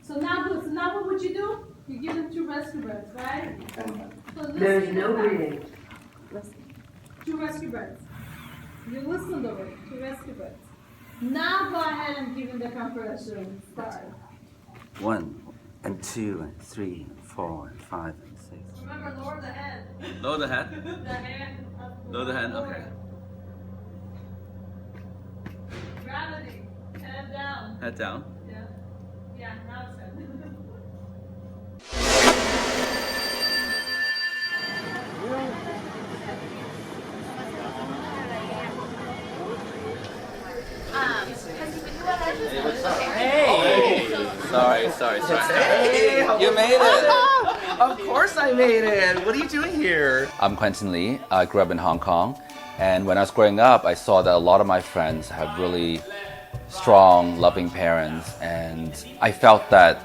So now what would you do? You give them 2 rescue birds, right? So There's no breathing. 2 rescue birds. You listen to it, 2 rescue birds. Now go ahead and give them the compression. Start. 1 and 2 and 3 and 4 and 5 and 6. Remember, lower the head. Lower the head? The hand. Lower the hand, okay. Gravity. Head down. Head down. Yeah. Yeah, now it's good. Hey, what's up? Hey! Sorry. Hey, you made it! Of course I made it! What are you doing here? I'm Quentin Lee. I grew up in Hong Kong. And when I was growing up, I saw that a lot of my friends have really strong, loving parents. And I felt that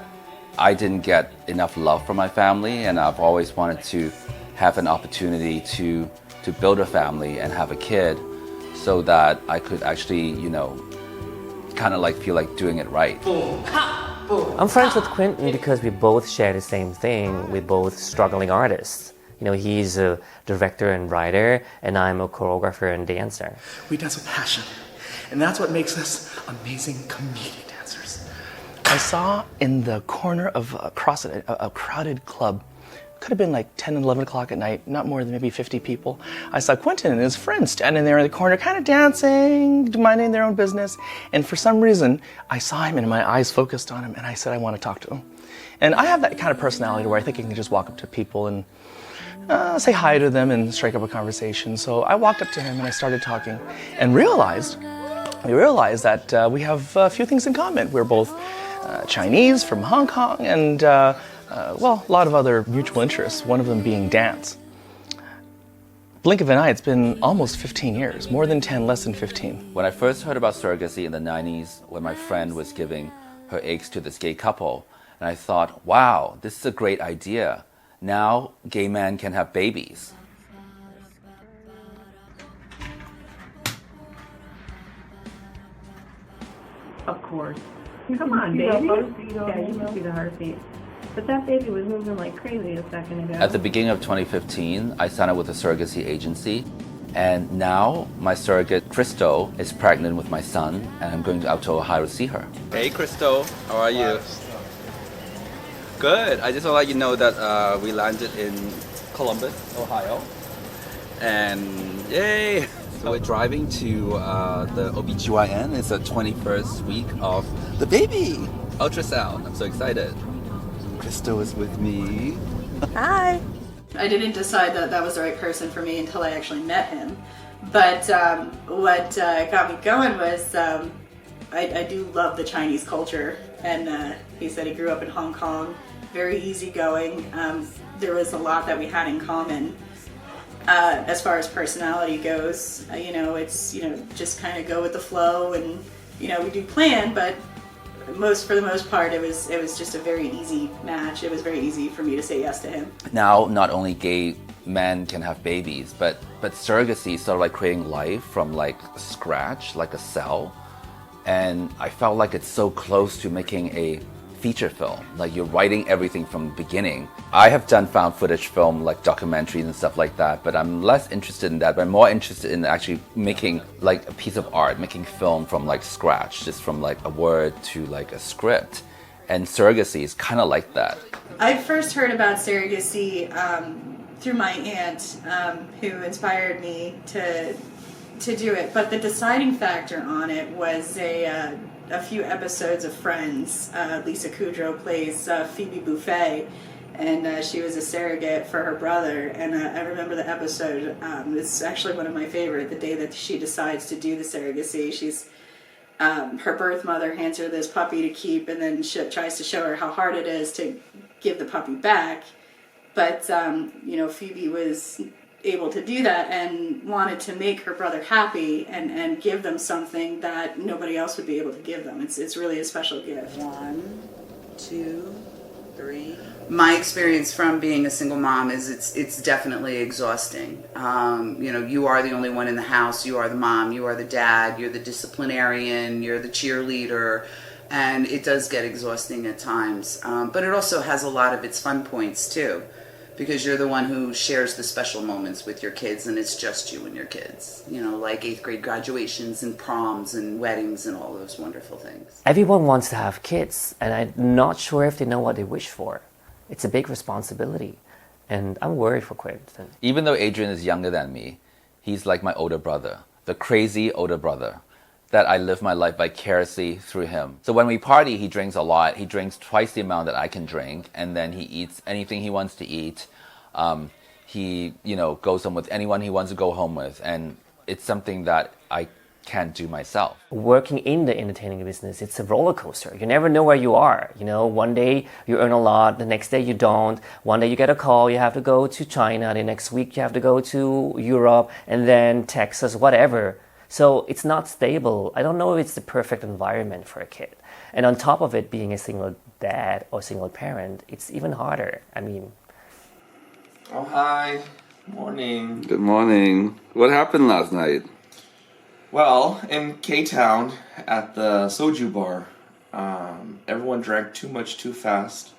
I didn't get enough love from my family. And I've always wanted to have an opportunity to build a family and have a kid so that I could actually, kind of feel like doing it right. I'm friends with Quinton because we both share the same thing. We're both struggling artists. He's a director and writer, and I'm a choreographer and dancer. We dance with passion, and that's what makes us amazing comedic dancers. I saw in the corner of a crowded club, could have been like 10 and 11 o'clock at night, not more than maybe 50 people. I saw Quinton and his friends standing there in the corner, kind of dancing, minding their own business. And for some reason, I saw him and my eyes focused on him, and I said, I want to talk to him. And I have that kind of personality where I think I can just walk up to people and say hi to them and strike up a conversation. So I walked up to him and I started talking and realized that we have a few things in common. We're both Chinese from Hong Kong and a lot of other mutual interests, one of them being dance. Blink of an eye, it's been almost 15 years, more than 10, less than 15. When I first heard about surrogacy in the 90s, when my friend was giving her eggs to this gay couple, and I thought, wow, this is a great idea. Now gay men can have babies. Of course. Come on, baby. Yeah, you can see the heartbeat. But that baby was moving like crazy a second ago. At the beginning of 2015, I signed up with a surrogacy agency. And now my surrogate, Crystal, is pregnant with my son, and I'm going out to Ohio to see her. Hey, Crystal. How are you? Good. I just want to let you know that we landed in Columbus, Ohio. And yay! So we're driving to the OBGYN. It's the 21st week of the baby ultrasound. I'm so excited. Crystal is with me. Hi. I didn't decide that was the right person for me until I actually met him. But what got me going was I do love the Chinese culture. And he said he grew up in Hong Kong, very easygoing. There was a lot that we had in common. As far as personality goes, it's, just kind of go with the flow and, we do plan, but for the most part, it was just a very easy match. It was very easy for me to say yes to him. Now, not only gay men can have babies, but surrogacy is sort of like creating life from scratch, like a cell. And I felt like it's so close to making a feature film. Like you're writing everything from the beginning. I have done found footage film, like documentaries and stuff like that, but I'm less interested in that. But I'm more interested in actually making a piece of art, making film from scratch, just from a word to a script. And surrogacy is kind of like that. I first heard about surrogacy through my aunt, who inspired me to do it. But the deciding factor on it was a few episodes of Friends. Lisa Kudrow plays Phoebe Buffet, and she was a surrogate for her brother. And I remember the episode. It's actually one of my favorite. The day that she decides to do the surrogacy, she's her birth mother hands her this puppy to keep, and then she tries to show her how hard it is to give the puppy back. But Phoebe was able to do that and wanted to make her brother happy and give them something that nobody else would be able to give them. It's really a special gift. 1, 2, 3. My experience from being a single mom is it's definitely exhausting. You are the only one in the house. You are the mom. You are the dad. You're the disciplinarian. You're the cheerleader. And it does get exhausting at times. But it also has a lot of its fun points too, because you're the one who shares the special moments with your kids, and it's just you and your kids. You know, like 8th grade graduations and proms and weddings and all those wonderful things. Everyone wants to have kids, and I'm not sure if they know what they wish for. It's a big responsibility, and I'm worried for Quinton. Even though Adrian is younger than me, he's like my older brother, the crazy older brother, that I live my life vicariously through him. So when we party, he drinks a lot. He drinks twice the amount that I can drink, and then he eats anything he wants to eat. He, goes home with anyone he wants to go home with, and it's something that I can't do myself. Working in the entertaining business, it's a roller coaster. You never know where you are. One day you earn a lot, the next day you don't. One day you get a call, you have to go to China. The next week you have to go to Europe, and then Texas, whatever. So it's not stable. I don't know if it's the perfect environment for a kid. And on top of it, being a single dad or single parent, it's even harder. Oh, hi. Morning. Good morning. What happened last night? Well, in K-Town at the soju bar, everyone drank too much too fast.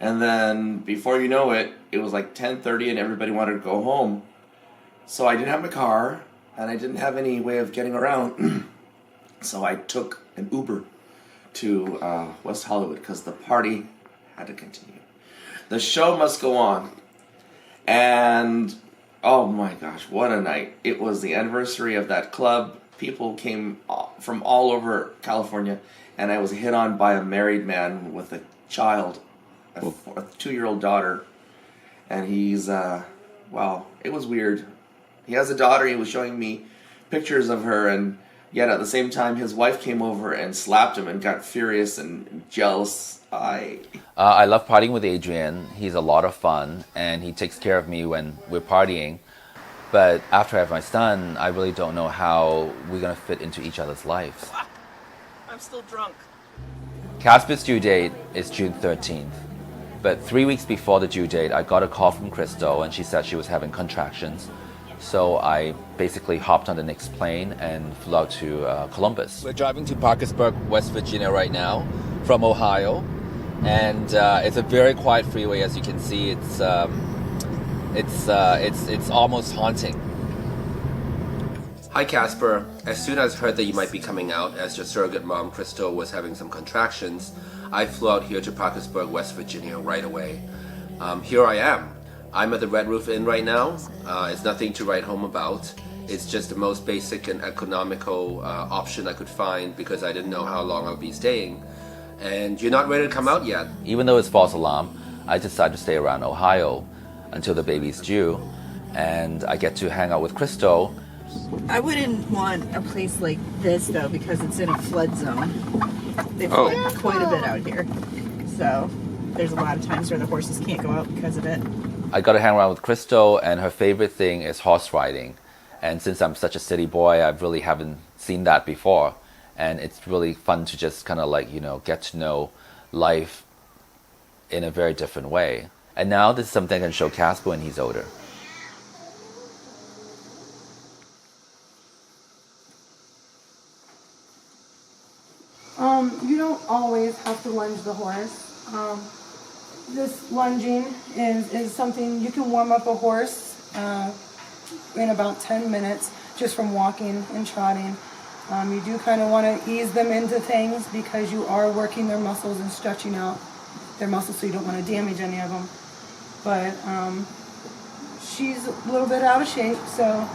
And then before you know it, it was like 10:30 and everybody wanted to go home. So I didn't have my car and I didn't have any way of getting around. So I took an Uber to West Hollywood because the party had to continue. The show must go on. And oh my gosh, what a night. It was the anniversary of that club. People came from all over California, and I was hit on by a married man with a child, a 2-year-old daughter. And he's, it was weird. He has a daughter, he was showing me pictures of her, and yet at the same time his wife came over and slapped him and got furious and jealous. I love partying with Adrian. He's a lot of fun, and he takes care of me when we're partying. But after I have my son, I really don't know how we're going to fit into each other's lives. I'm still drunk. Casper's due date is June 13th. But 3 weeks before the due date, I got a call from Crystal, and she said she was having contractions. So I basically hopped on the next plane and flew out to Columbus. We're driving to Parkersburg, West Virginia right now from Ohio. And it's a very quiet freeway, as you can see. It's almost haunting. Hi Casper. As soon as I heard that you might be coming out, as your surrogate mom Crystal was having some contractions, I flew out here to Parkersburg, West Virginia right away. Here I am. I'm at the Red Roof Inn right now. It's nothing to write home about. It's just the most basic and economical option I could find because I didn't know how long I'll be staying. And you're not ready to come out yet. Even though it's false alarm, I decided to stay around Ohio until the baby's due, and I get to hang out with Crystal. I wouldn't want a place like this though because it's in a flood zone. They flood quite a bit out here, so there's a lot of times where the horses can't go out because of it. I got to hang around with Crystal, and her favorite thing is horse riding. And since I'm such a city boy, I really haven't seen that before. And it's really fun to just kind of get to know life in a very different way. And now this is something I can show Casper when he's older. You don't always have to lunge the horse. This lunging is something you can warm up a horse in about 10 minutes just from walking and trotting. You do kind of want to ease them into things because you are working their muscles and stretching out their muscles, so you don't want to damage any of them. But she's a little bit out of shape, so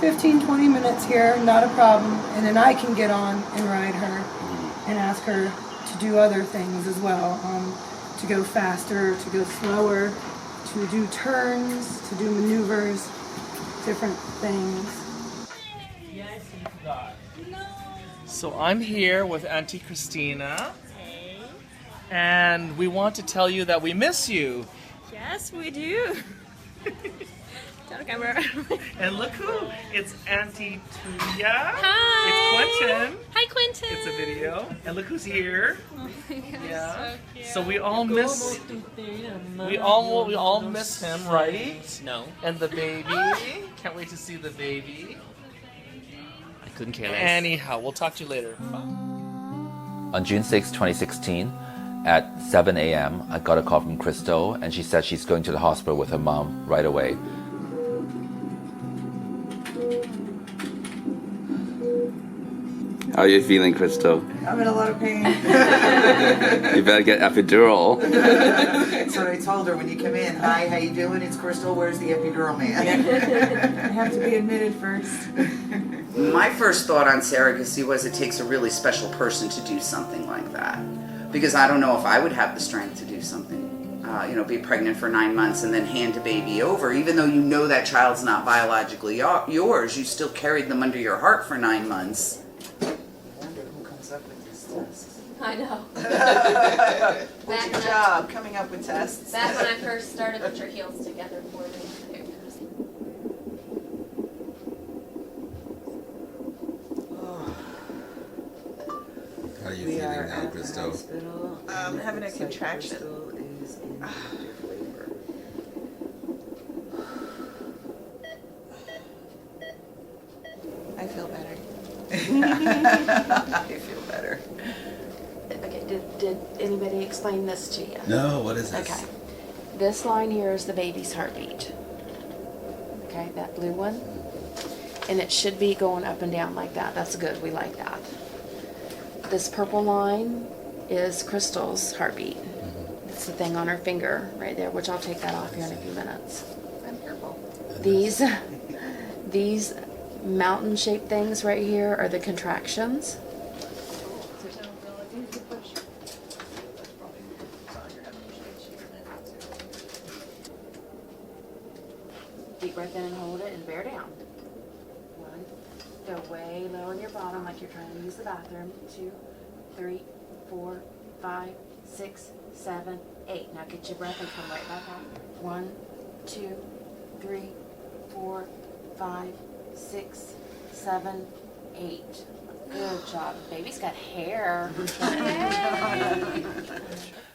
15-20 minutes here, not a problem. And then I can get on and ride her and ask her to do other things as well, to go faster, to go slower, to do turns, to do maneuvers, different things. So I'm here with Auntie Christina. Hey. And we want to tell you that we miss you. Yes, we do. Tell camera. And look who, it's Auntie Tuya. Hi. It's Quinton. Hi, Quinton. It's a video. And look who's here. Oh my gosh, yeah. so cute. So we all miss we all miss him, right? No. And the baby. Can't wait to see the baby. I couldn't care less. Anyhow, we'll talk to you later. Bye. On June 6, 2016, at 7 a.m., I got a call from Crystal, and she said she's going to the hospital with her mom right away. How are you feeling, Crystal? I'm in a lot of pain. You better get epidural. That's what I told her when you come in. Hi, how you doing? It's Crystal. Where's the epidural man? I have to be admitted first. My first thought on surrogacy was it takes a really special person to do something like that. Because I don't know if I would have the strength to do something. Be pregnant for 9 months and then hand a baby over. Even though you know that child's not biologically yours, you still carried them under your heart for 9 months. I wonder who comes up with these tests. I know. What's your job, coming up with tests? Back when I first started, put your heels together for me. How are you feeling now, Crystal? I'm having a contraction. Is in labor. I feel better. I feel better. Okay, did anybody explain this to you? No, what is this? Okay. This line here is the baby's heartbeat. Okay, that blue one. And it should be going up and down like that. That's good, we like that. This purple line is Crystal's heartbeat. It's the thing on her finger right there, which I'll take that off here in a few minutes. I'm purple. These mountain-shaped things right here are the contractions. Deep breath in and hold it and bear down. 1, go way low in your bottom like you're trying to use the bathroom. 2, 3, 4, 5, 6, 7, 8. Now get your breath and come right back out. 1, 2, 3, 4, 5, 6, 7, 8. Good job. Baby's got hair.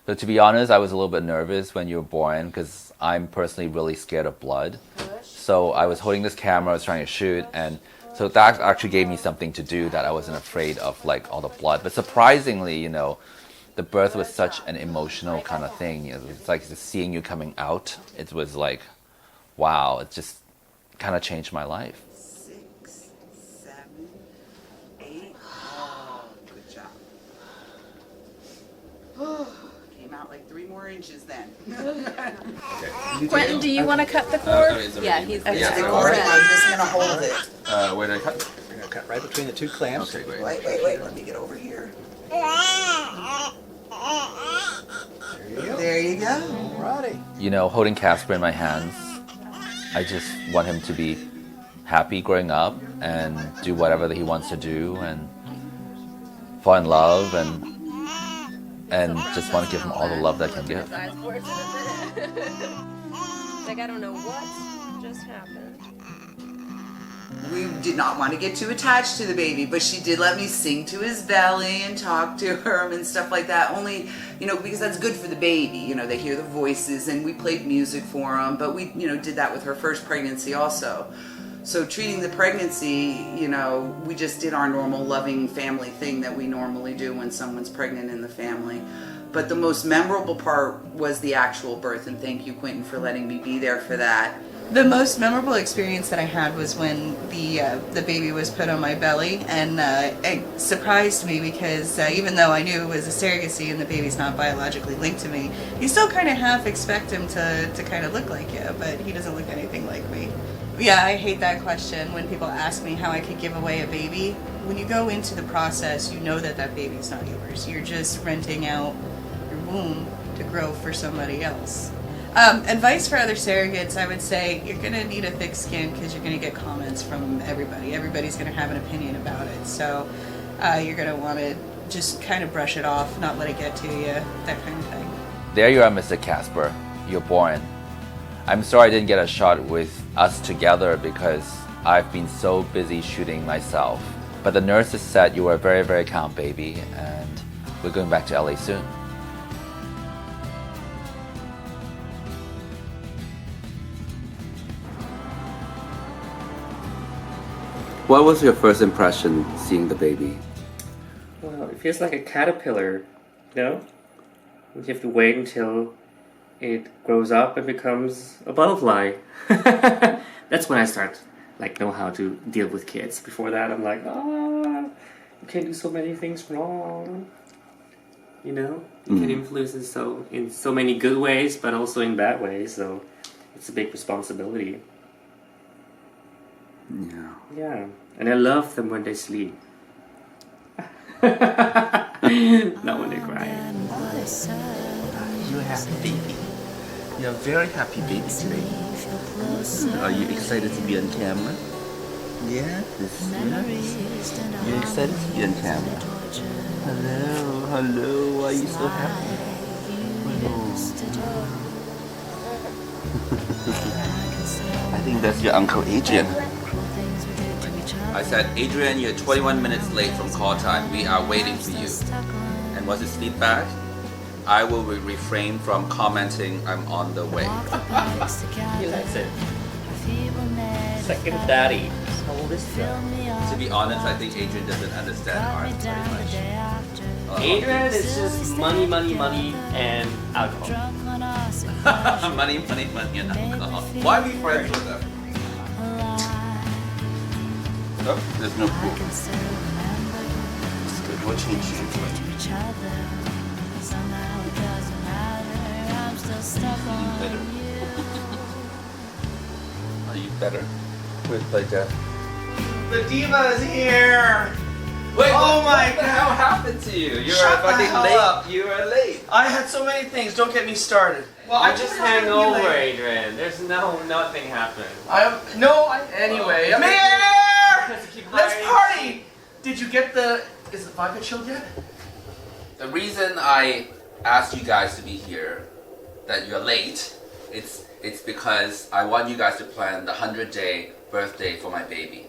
So to be honest, I was a little bit nervous when you were born because I'm personally really scared of blood. So I was holding this camera, I was trying to shoot, and so that actually gave me something to do that I wasn't afraid of, like all the blood. But surprisingly, the birth was such an emotional kind of thing. It was like just seeing you coming out. It was like, wow, it just kind of changed my life. 6, 7, 8. Oh, good job. Came out like 3 more inches then. Quentin, do you want to cut the cord? Yeah, he's I'm just gonna hold it. Where did I cut? We're going to cut right between the 2 clamps. Okay, great. Wait, let me get over here. There you go. Alrighty. Holding Casper in my hands, I just want him to be happy growing up and do whatever that he wants to do and fall in love and just want to give him all the love that I can give. Like, I don't know what just happened. We did not want to get too attached to the baby, but she did let me sing to his belly and talk to him and stuff like that. Only, because that's good for the baby. They hear the voices, and we played music for him, but we, did that with her first pregnancy also. So treating the pregnancy, we just did our normal loving family thing that we normally do when someone's pregnant in the family. But the most memorable part was the actual birth, and thank you, Quinton, for letting me be there for that. The most memorable experience that I had was when the baby was put on my belly, and it surprised me because even though I knew it was a surrogacy and the baby's not biologically linked to me, you still kind of half expect him to kind of look like you, but he doesn't look anything like me. Yeah, I hate that question when people ask me how I could give away a baby. When you go into the process, you know that baby's not yours. You're just renting out your womb to grow for somebody else. Advice for other surrogates, I would say you're going to need a thick skin because you're going to get comments from everybody. Everybody's going to have an opinion about it. So you're going to want to just kind of brush it off, not let it get to you, that kind of thing. There you are, Mr. Casper. You're born. I'm sorry I didn't get a shot with us together because I've been so busy shooting myself. But the nurses said you were a very, very calm baby, and we're going back to LA soon. What was your first impression seeing the baby? Well, it feels like a caterpillar, you know? You have to wait until it grows up and becomes a butterfly. That's when I start, like, know how to deal with kids. Before that, I'm like, you can do so many things wrong. You know? You can influence in so many good ways, but also in bad ways, so it's a big responsibility. Yeah. Yeah. And I love them when they sleep. Not when they cry. You're a happy baby. You're a very happy baby today. Are you excited to be on camera? Yeah, this is You're excited to be on camera. Hello, why are you so happy? I think that's your Uncle Adrian. I said, Adrian, you're 21 minutes late from call time. We are waiting for you. And what's his feedback? I will refrain from commenting I'm on the way. He likes it. Second daddy. How old is he? To be honest, I think Adrian doesn't understand art very much. Adrian is just money, money, money, and alcohol. money, money, money, and alcohol. Why are we friends with them? Oh, there's no pool. It's good. We'll change you. Are you better? Where's Playtime? The diva is here! Wait, oh my what the hell happened to you? You Shut were the fucking hell late. up. You were late. I had so many things, don't get me started. Well, I just hang over, Adrian. There's nothing happened. Anyway, I'm here! Let's party! Did you get is the vodka chilled yet? The reason I asked you guys to be here, that you're late, it's because I want you guys to plan the 100-day birthday for my baby,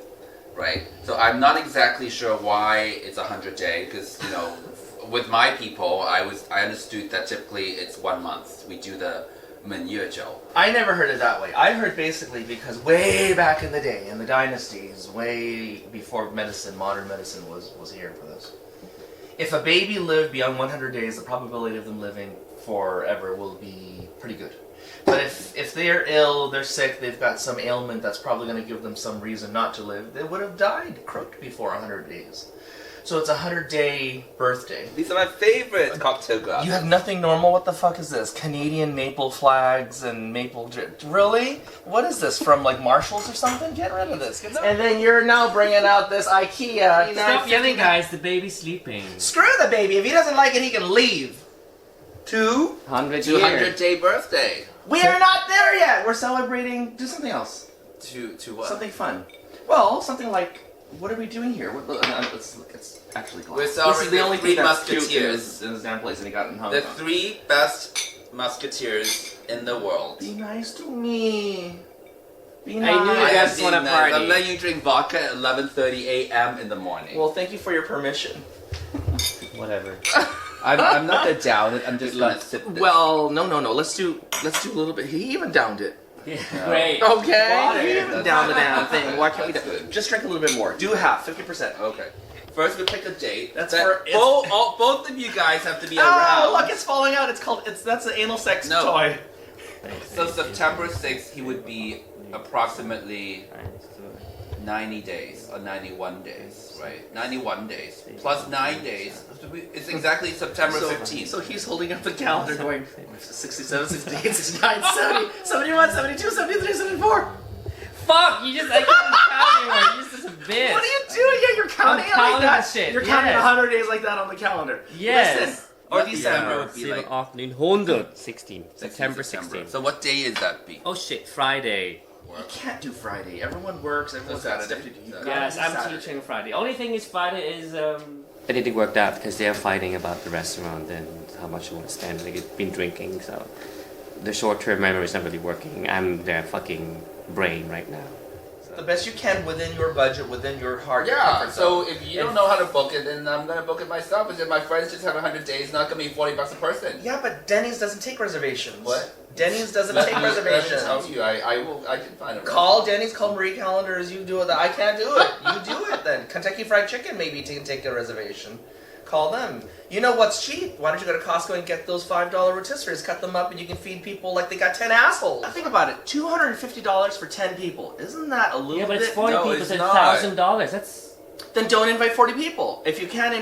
right? So I'm not exactly sure why it's 100-day, because, you know, with my people, I understood that typically it's 1 month. We do the 满月酒. I never heard it that way. I heard basically because way back in the day, in the dynasties, way before modern medicine was here for this. If a baby lived beyond 100 days, the probability of them living forever will be pretty good. But if they're ill, they're sick, they've got some ailment that's probably going to give them some reason not to live, they would have died croaked before 100 days. So it's a 100-day birthday. These are my favorite cocktail glasses. You have nothing normal? What the fuck is this? Canadian maple flags and maple... Really? What is this, from like Marshalls or something? Get rid of this. And then you're now bringing out this IKEA... Stop yelling, guys. The baby's sleeping. Screw the baby. If he doesn't like it, he can leave. 200-day birthday. We are not there yet. We're celebrating... Do something else. To what? Something fun. Well, something like... What are we doing here? Let's actually go. We're celebrating the three musketeers in his damn place, and he got in Hong The Kong. 3 best musketeers in the world. Be nice to me. Be I knew you I guys am want to being party. nice. I'm letting you drink vodka at 11:30 a.m. in the morning. Well, thank you for your permission. Whatever. I'm not gonna down it. I'm just gonna sip this. Well, no. Let's do a little bit. He even downed it. Yeah, great. Okay. He even That's downed the good. damn thing. Why can't we That's do good. Just drink a little bit more. Do half, 50%. Okay. First, we pick a date. That's that for both of you guys have to be Oh, around. look, it's falling out. That's an anal sex toy. So September 6th, he would be approximately 90 days or 91 days, right? 91 days plus 9 days. It's exactly September 15th. So he's holding up the calendar going 67, 68, 69, 70, 71, 72, 73, 74. Fuck! You just like counting anymore. You just a bitch. What are you doing? Yeah, you're counting it like that. Shit. You're counting 100 days like that on the calendar. Yes. Listen. Or December would be like... afternoon, 116. September 16. So what day is that be? Oh shit, Friday. You can't do Friday. Everyone works. Everyone's got stuff to do. You gotta Yes, do I'm Saturday. teaching Friday. Only thing is Friday is I didn't work out because they're fighting about the restaurant and how much you want to spend. They've been drinking, so the short-term memory is not really working. I'm their fucking brain right now. The best you can within your budget, within your heart. your Yeah, comfort so zone. if you don't know how to book it, then I'm gonna book it myself. Because if my friends just have 100 days, it's not gonna be $40 a person. Yeah, but Denny's doesn't take reservations. What? Denny's doesn't Let take me reservations. tell you, I can find a Call Denny's, call Marie Callender's, you do it. I can't do it. You do it then. Kentucky Fried Chicken maybe can take a reservation. Call them. You know what's cheap? Why don't you go to Costco and get those $5 rotisseries, cut them up, and you can feed people like they got 10 assholes. Think about it, $250 for 10 people. Isn't that a little bit? Yeah, but it's 40 No, people, it's so not. $1,000. That's Then don't invite 40 people. If you can't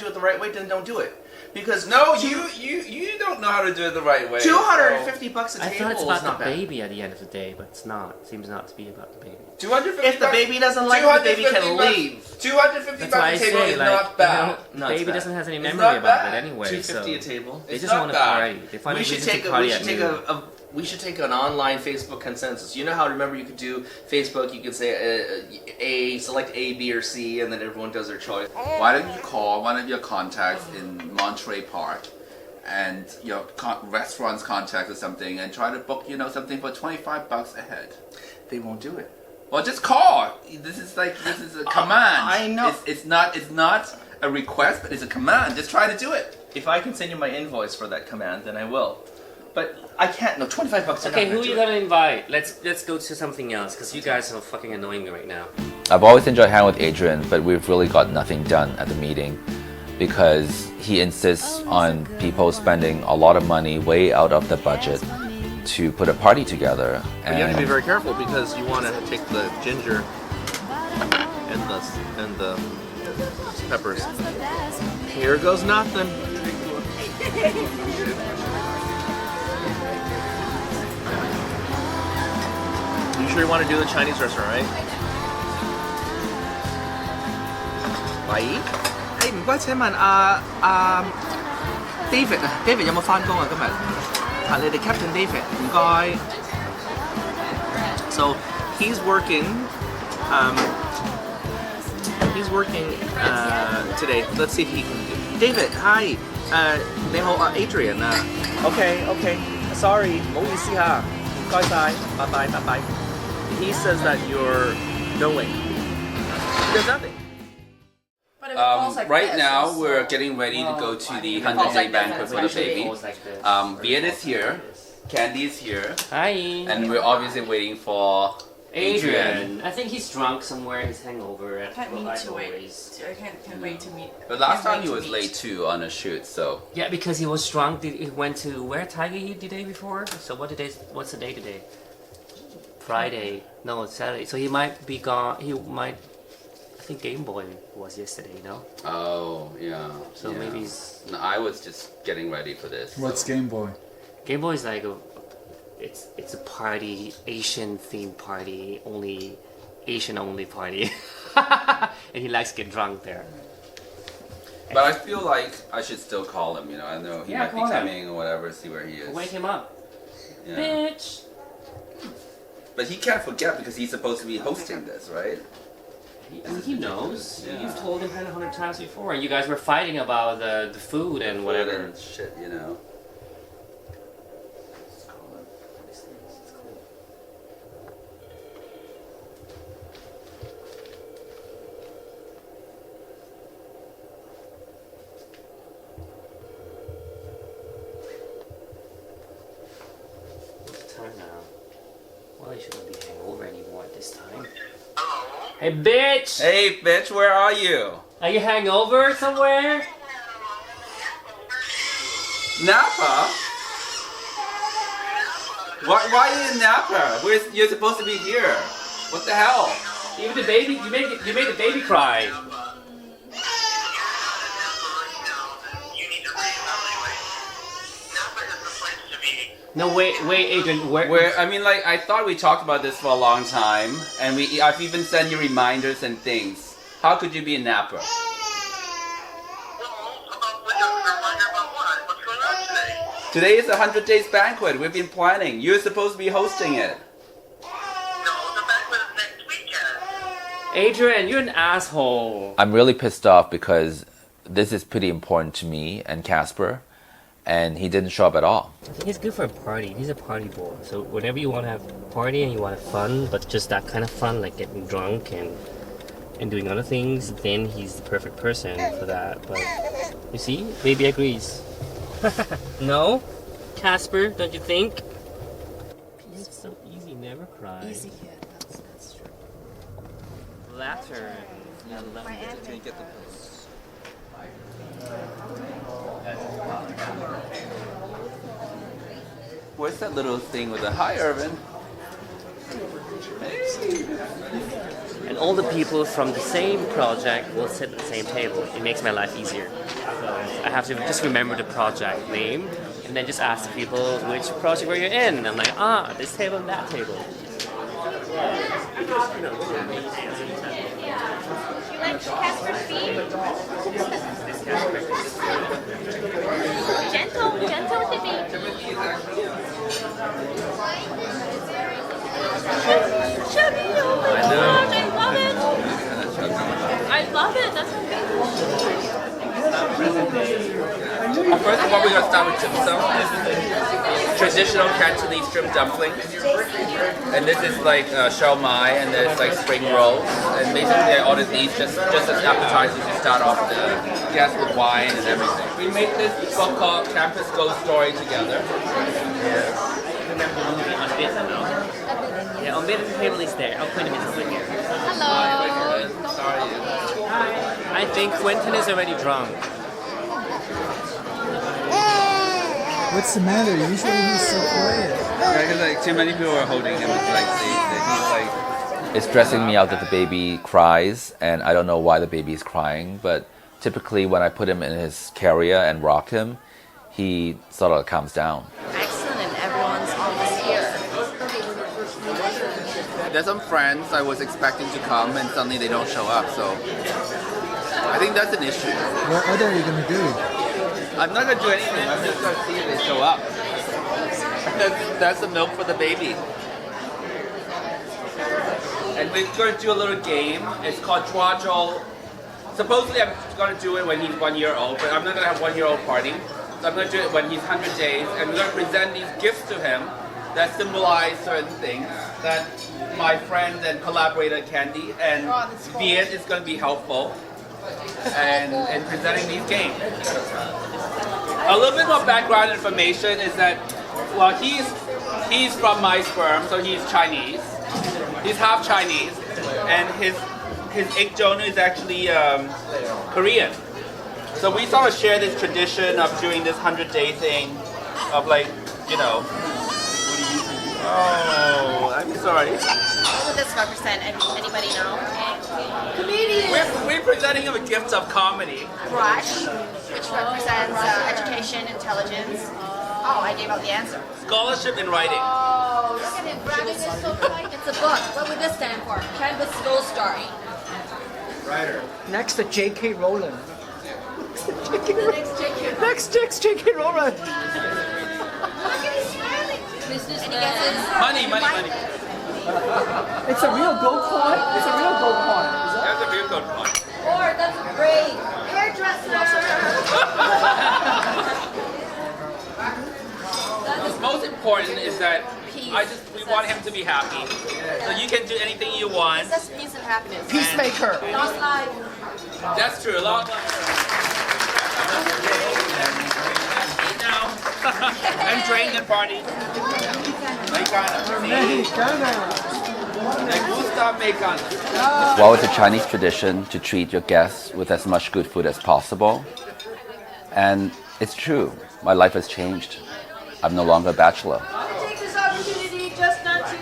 do it the right way, then don't do it. Because No, you don't know how to do it the right way. $250 a I table thought it's is about not the bad. baby at the end of the day, but it's not. It seems not to be about the baby. 250 If the baby doesn't like it, the baby can leave. 250 That's why I bucks a table say, is like, not bad. the No, it's baby bad. doesn't have any It's memory not about bad. it anyway. $250 so a table. They It's just not want to bad. party. They find We a should reason take to a, party we at should take noon. we should take an online Facebook consensus. You know how, remember, you could do Facebook, you could say select A, B, or C, and then everyone does their choice. Why don't you call one of your contacts in Monterey Park and your restaurant's contact or something and try to book, something for $25 a head? They won't do it. Well, just call. This is a command. I know. It's not a request, but it's a command. Just try to do it. If I can send you my invoice for that command, then I will. But I can't. No, $25. Okay, who are you gonna invite? Let's go to something else because you guys are fucking annoying me right now. I've always enjoyed hanging with Adrian, but we've really got nothing done at the meeting because he insists on people spending a lot of money way out of the budget to put a party together. But you have to be very careful because you want to take the ginger and the peppers. Here goes nothing. You sure you want to do the Chinese restaurant, right? 喂，唔該，請問David 啊，David 有冇返工啊今日？你哋 Captain David，唔該。So he's working. He's working today. Let's see if he can do. David, hi. 你好啊 ，Adrian 啊。Okay. Sorry，唔好意思嚇，唔該晒，拜拜。He says that you're doing. There's nothing. But if it falls like Right this, now, it's, we're getting ready to go to the If it falls 100-day like this, banquet it's for the usually baby. falls like this. Viet is here, Candy is here, Hi. and we're obviously waiting for Adrian. I think he's drunk somewhere. He's hangover. I can't well, meet like to wait. always. I can't wait to meet. But last can't time wait he to was meet. late too on a shoot, so Yeah, because he was drunk. He went to where Tiger eat the day before. So what's the day today? Friday. No, it's Saturday. So he might be gone. I think Game Boy was yesterday. oh yeah. So yeah. maybe he's. No, I was just getting ready for this. What's Game Boy? Game Boy is like it's a party, Asian themed party, Asian only party, and he likes to get drunk there. But I feel like I should still call him. I know he Yeah, might be call him. coming or whatever. See where he is. Wake him up, Yeah. bitch. But he can't forget because he's supposed to be hosting this, right? He knows. Yeah. You've told him 100 times before, and you guys were fighting about the food and whatever. And shit, Let's call him. It's cool. What's the time now? Well, he shouldn't be hangover anymore at this time. Hey, bitch! Hey, bitch, where are you? Are you hangover somewhere? Napa? Why are you in Napa? You're supposed to be here. What the hell? Even the baby, you made the baby cry. No, wait, Adrian. Where? I mean, like, I thought we talked about this for a long time, and I've even sent you reminders and things. How could you be in Napa? Today is a 100 days banquet. We've been planning. You're supposed to be hosting it. Adrian, you're an asshole. I'm really pissed off because this is pretty important to me and Casper, and he didn't show up at all. I think he's good for a party. He's a party boy. So whenever you want to have a party and you want to have fun, but just that kind of fun, like getting drunk and doing other things, then he's the perfect person for that. But you see, baby agrees. No? Casper, don't you think? He's so easy, never cry. Easy kid. That's true. Latter. Where's that little thing with the hi, Irvin? Hey. And all the people from the same project will sit at the same table. It makes my life easier. So I have to just remember the project name and then just ask the people which project were you in. And I'm like, this table and that table. You like Casper's feet? Gentle with the feet. Chubby, oh my gosh, I love it. I love it, that's amazing. First of all, we're going to start with dim sum. Traditional Cantonese shrimp dumplings. And this is like shao mai, and there's like spring rolls. And basically I ordered these just as appetizers to start off the guests with wine and everything. We made this book called Campus Ghost Story together. Yeah, on the table is there. I'll put him in here. Hello. Sorry. I think Quinton is already drunk. What's the matter? Usually he's so quiet. Yeah, because like too many people are holding him. It's like he's like. It's stressing me out that the baby cries, and I don't know why the baby is crying, but typically when I put him in his carrier and rock him, he sort of calms down. Excellent, everyone's almost here. There's some friends I was expecting to come, and suddenly they don't show up, so I think that's an issue. What other are you going to do? I'm not going to do anything. I'm just going to see if they show up. That's the milk for the baby. And we're going to do a little game. It's called Juggling. Supposedly I'm going to do it when he's 1 year old, but I'm not going to have 1 year old party. So I'm going to do it when he's 100 days, and we're going to present these gifts to him that symbolize certain things that my friend and collaborator Candy and Viet is going to be helpful and presenting these games. A little bit more background information is that, well, he's from my sperm, so he's Chinese. He's half Chinese, and his ikjonu is actually Korean. So we sort of share this tradition of doing this 100-day thing, of like, you know. Oh, I'm sorry. What would this represent? Anybody know? Comedian. We're presenting him a gift of comedy. Rush, which represents education, intelligence. Oh, I gave out the answer. Scholarship in writing. Oh, look at him grabbing this so tight. It's a book. What would this stand for? Canvas Ghost Story. Writer. Next to J.K. Rowling. Next J.K. Rowling. Look at his smiling. Any guesses? Money. It's a real gold coin. It's a real gold coin. That's a real good one. Or that's great. Hairdresser. What's most important is that we want him to be happy. So you can do anything you want. That's peace and happiness. Peacemaker. Lost life. That's true. Long now. And drain the party. Well, it's a Chinese tradition to treat your guests with as much good food as possible. And it's true. My life has changed. I'm no longer a bachelor. I want to take this opportunity just not to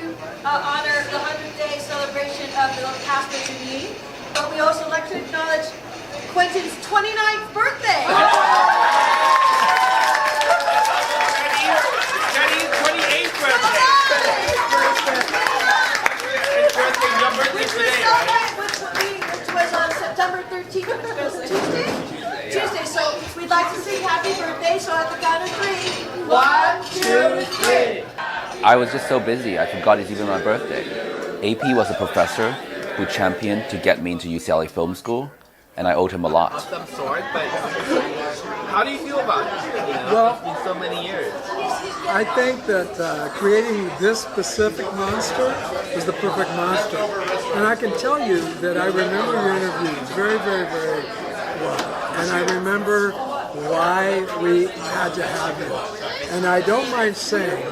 honor the 100-day celebration of the Casper to me, but we also like to acknowledge Quentin's 29th birthday. Jenny's 28th birthday. Your birthday today, right? Which was on September 13th, which was Tuesday. So we'd like to sing happy birthday, so at the count of 3. 1, 2, 3. I was just so busy, I forgot it's even my birthday. AP was a professor who championed to get me into UCLA Film School, and I owed him a lot. Of some sort, but how do you feel about it? You know, Well, it's been so many years. I think that creating this specific monster was the perfect monster. And I can tell you that I remember your interview very, very, very well. And I remember why we had to have him. And I don't mind saying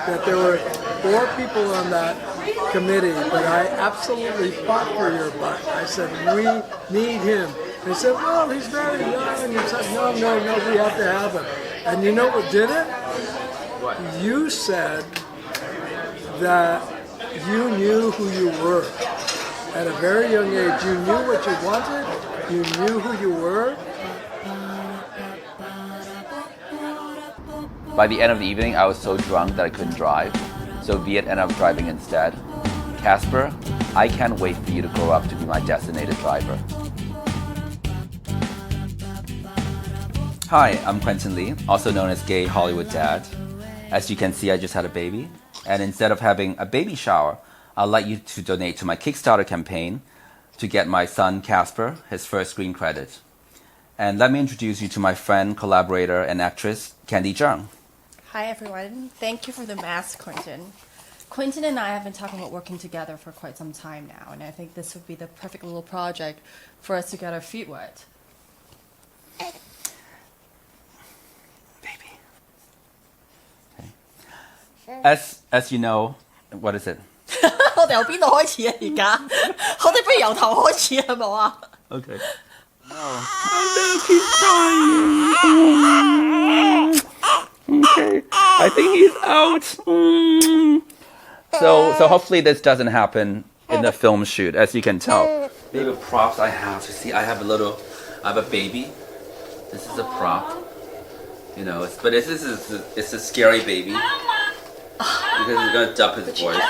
that there were 4 people on that committee, but I absolutely fought for your butt. I said, we need him. They said, well, he's very young. It's like, no, we have to have him. And you know what did it? What? You said that you knew who you were. At a very young age, you knew what you wanted, you knew who you were. By the end of the evening, I was so drunk that I couldn't drive, so Viet ended up driving instead. Casper, I can't wait for you to grow up to be my designated driver. Hi, I'm Quentin Lee, also known as Gay Hollywood Dad. As you can see, I just had a baby, and instead of having a baby shower, I'd like you to donate to my Kickstarter campaign to get my son Casper his first screen credit. And let me introduce you to my friend, collaborator, and actress, Candy Zhang. Hi everyone, thank you for the mask, Quinton. Quinton and I have been talking about working together for quite some time now, and I think this would be the perfect little project for us to get our feet wet. As you know, what is it? 我哋由邊度開始啊？而家我哋不如由頭開始係冇啊 Okay. Okay, I think he's out. So hopefully this doesn't happen in the film shoot, as you can tell. Maybe props I have to see. I have a baby. This is a prop. You know, it's a scary baby because he's gonna dump his voice.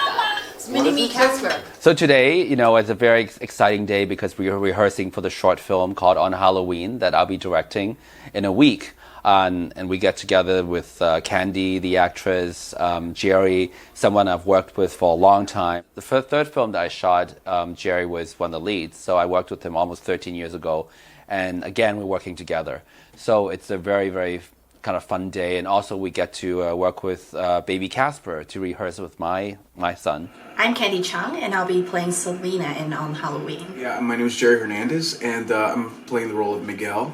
It's mini-me Casper. So today, you know, is a very exciting day because we are rehearsing for the short film called On Halloween that I'll be directing in a week. And we get together with Candy, the actress, Jerry, someone I've worked with for a long time. The third film that I shot, Jerry was one of the leads. So I worked with him almost 13 years ago. And again, we're working together. So it's a very, very kind of fun day. And also we get to work with baby Casper to rehearse with my son. I'm Candy Chung, and I'll be playing Selena in On Halloween. Yeah, my name is Jerry Hernandez, and I'm playing the role of Miguel,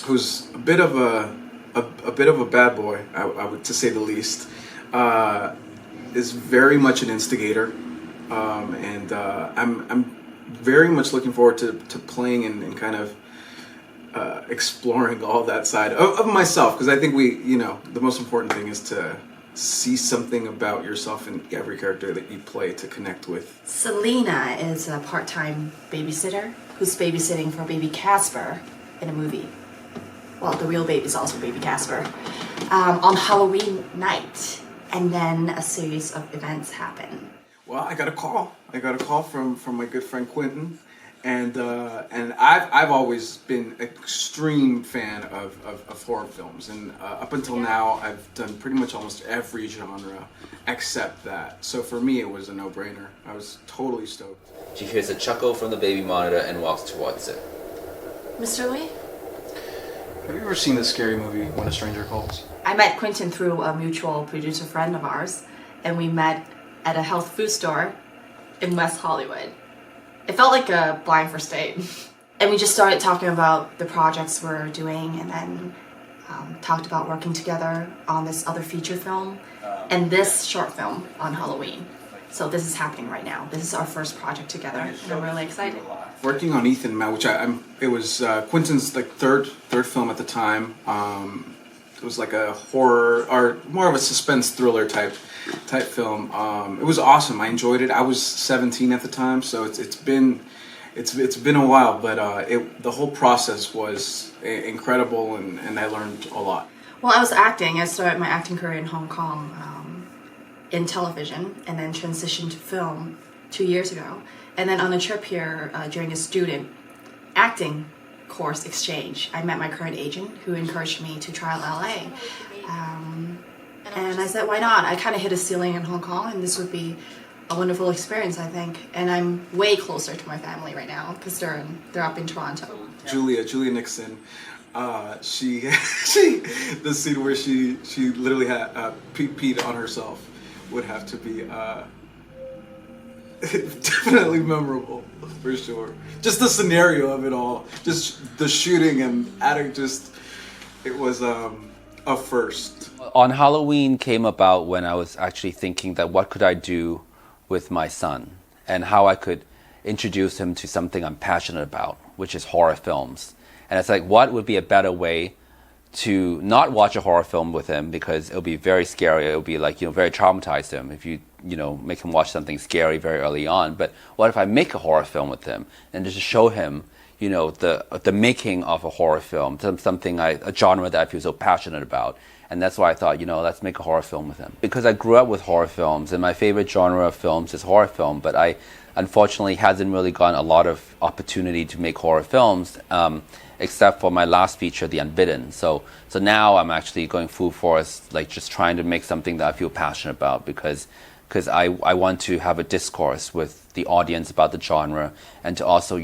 who's a bit of a bad boy, I would, to say the least. Is very much an instigator, and I'm very much looking forward to playing and kind of exploring all that side of myself, because I think the most important thing is to see something about yourself in every character that you play to connect with. Selena is a part-time babysitter who's babysitting for baby Casper in a movie. Well, the real baby is also baby Casper. On Halloween night, and then a series of events happen. Well, I got a call. from my good friend Quinton, and I've always been an extreme fan of horror films, and up until now I've done pretty much almost every genre except that. So for me it was a no-brainer. I was totally stoked. She hears a chuckle from the baby monitor and walks towards it. Mr. Lee? Have you ever seen the scary movie When a Stranger Calls? I met Quinton through a mutual producer friend of ours, and we met at a health food store in West Hollywood. It felt like a blind first date. And we just started talking about the projects we're doing, and then talked about working together on this other feature film and this short film on Halloween. So this is happening right now. This is our first project together, and I'm really excited. Working on Ethan, which it was Quentin's third film at the time. It was like a horror or more of a suspense thriller type film. It was awesome. I enjoyed it. I was 17 at the time, so it's been a while, but the whole process was incredible, and I learned a lot. Well, I was acting. I started my acting career in Hong Kong in television, and then transitioned to film 2 years ago. And then on a trip here during a student acting course exchange, I met my current agent, who encouraged me to try out LA. And I said, why not? I kind of hit a ceiling in Hong Kong, and this would be a wonderful experience, I think. And I'm way closer to my family right now because they're up in Toronto. Julia Nixon, she the scene where she literally had peed on herself would have to be definitely memorable for sure. Just the scenario of it all, just the shooting and adding, it was a first. On Halloween came about when I was actually thinking that what could I do with my son, and how I could introduce him to something I'm passionate about, which is horror films. And it's like, what would be a better way to not watch a horror film with him, because it'll be very scary. It'll be like, very traumatized him if you make him watch something scary very early on. But what if I make a horror film with him and just show him, the making of a horror film, something a genre that I feel so passionate about. And that's why I thought, let's make a horror film with him. Because I grew up with horror films, and my favorite genre of films is horror film, but I unfortunately hasn't really gotten a lot of opportunity to make horror films, except for my last feature, The Unbidden. So now I'm actually going full force, like just trying to make something that I feel passionate about, because I want to have a discourse with the audience about the genre, and to also,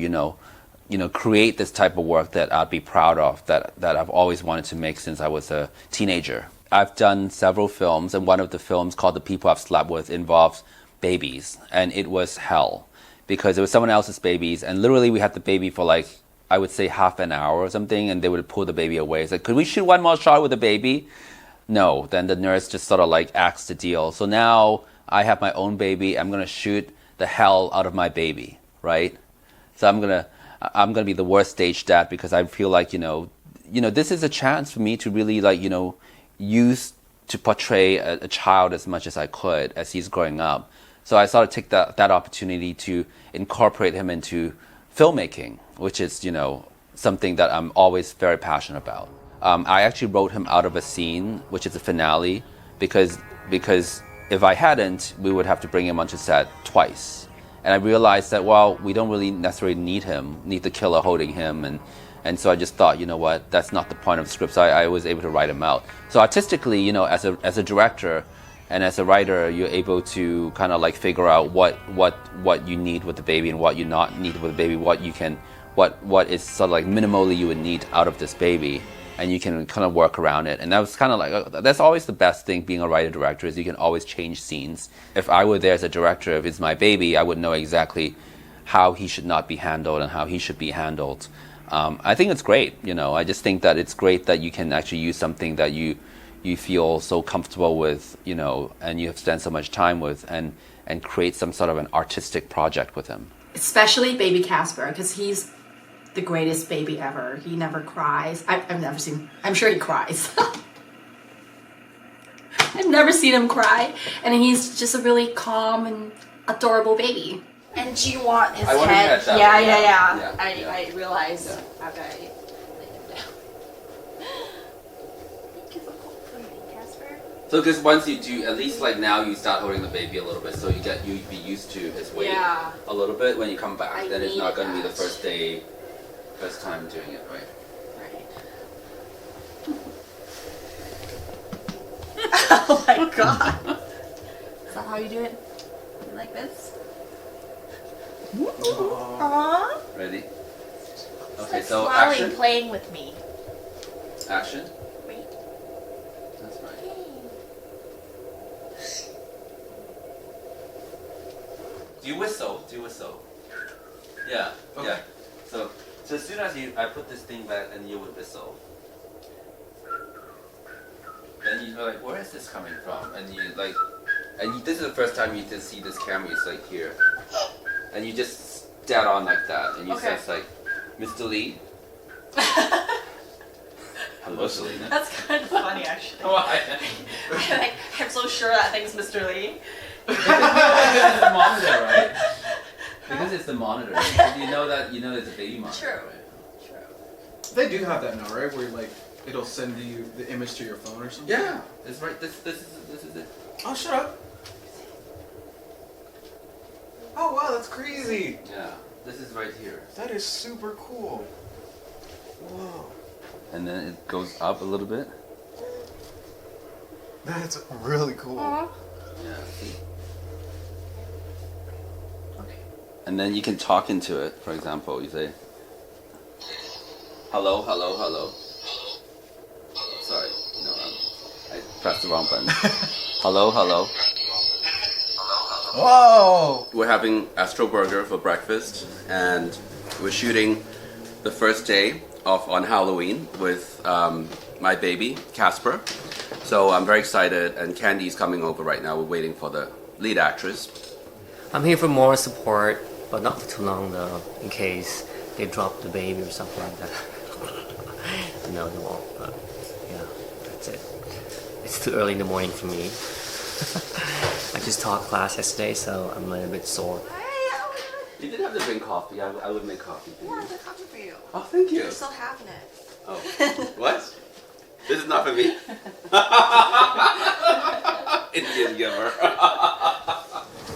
create this type of work that I'd be proud of, that I've always wanted to make since I was a teenager. I've done several films, and one of the films, called The People I've Slept With, involves babies, and it was hell, because it was someone else's babies, and literally we had the baby for like, I would say half an hour or something, and they would pull the baby away. It's like, could we shoot one more shot with the baby? No. Then the nurse just sort of like axed the deal. So now I have my own baby. I'm gonna shoot the hell out of my baby, right? So I'm gonna be the worst stage dad, because I feel like this is a chance for me to really use to portray a child as much as I could as he's growing up. So I sort of take that opportunity to incorporate him into filmmaking, which is, something that I'm always very passionate about. I actually wrote him out of a scene, which is a finale, because if I hadn't, we would have to bring him onto set twice. And I realized that, we don't really necessarily need the killer holding him. And so I just thought, that's not the point of the script. So I was able to write him out. So artistically, as a director and as a writer, you're able to kind of like figure out what you need with the baby and what you not need with the baby, what is sort of like minimally you would need out of this baby, and you can kind of work around it. And that was kind of like, that's always the best thing being a writer-director, is you can always change scenes. If I were there as a director, if it's my baby, I would know exactly how he should not be handled and how he should be handled. I think it's great, I just think that it's great that you can actually use something that you feel so comfortable with, and you have spent so much time with, and create some sort of an artistic project with him. Especially baby Casper, because he's the greatest baby ever. He never cries. I've never seen, I'm sure he cries. I've never seen him cry, and he's just a really calm and adorable baby. And do you want his I want head? his head Yeah. Yeah. I realized after I laid him down. Thank you for comforting, Casper. So because once you do, at least like now you start holding the baby a little bit, so you be used to his weight a little bit when you come back. Then it's not going to be the first time doing it, right? Oh my god. Is that how you do it? Like this? Aww. Ready? Okay, Like so smiling, action. playing with me. Action. Wait. That's right. Do you whistle? Yeah. Okay. Yeah. So as soon as I put this thing back, and you would whistle. Then you're like, where is this coming from? And this is the first time you see this camera. It's like here, and you just dead on like that, and you say it's like, Mr. Lee. Hello, Selena. That's kind of funny, actually. Why? I'm so sure that thing's Mr. Lee. Because it's the monitor, right? Because it's the monitor. You know it's a baby monitor. True. They do have that now, right? Where like it'll send you the image to your phone or something. Yeah, it's right. This is it. Oh, shut up. Oh wow, that's crazy. Yeah, this is right here. That is super cool. Whoa. And then it goes up a little bit. That's really cool. Yeah. See? Okay. And then you can talk into it. For example, you say, "Hello, hello, hello." Sorry, no, I pressed the wrong button. Hello, hello. Whoa! We're having Astro Burger for breakfast, and we're shooting the first day on Halloween with my baby, Casper. So I'm very excited, and Candy's coming over right now. We're waiting for the lead actress. I'm here for moral support. but not for too long though, in case they drop the baby or something like that. No, they won't. But yeah, that's it. It's too early in the morning for me. I just taught class yesterday, so I'm a little bit sore. You didn't have to drink coffee. I would make coffee for you. Yeah, the coffee for you. Oh, thank you. You're still having it. Oh, what? This is not for me? Indian giver.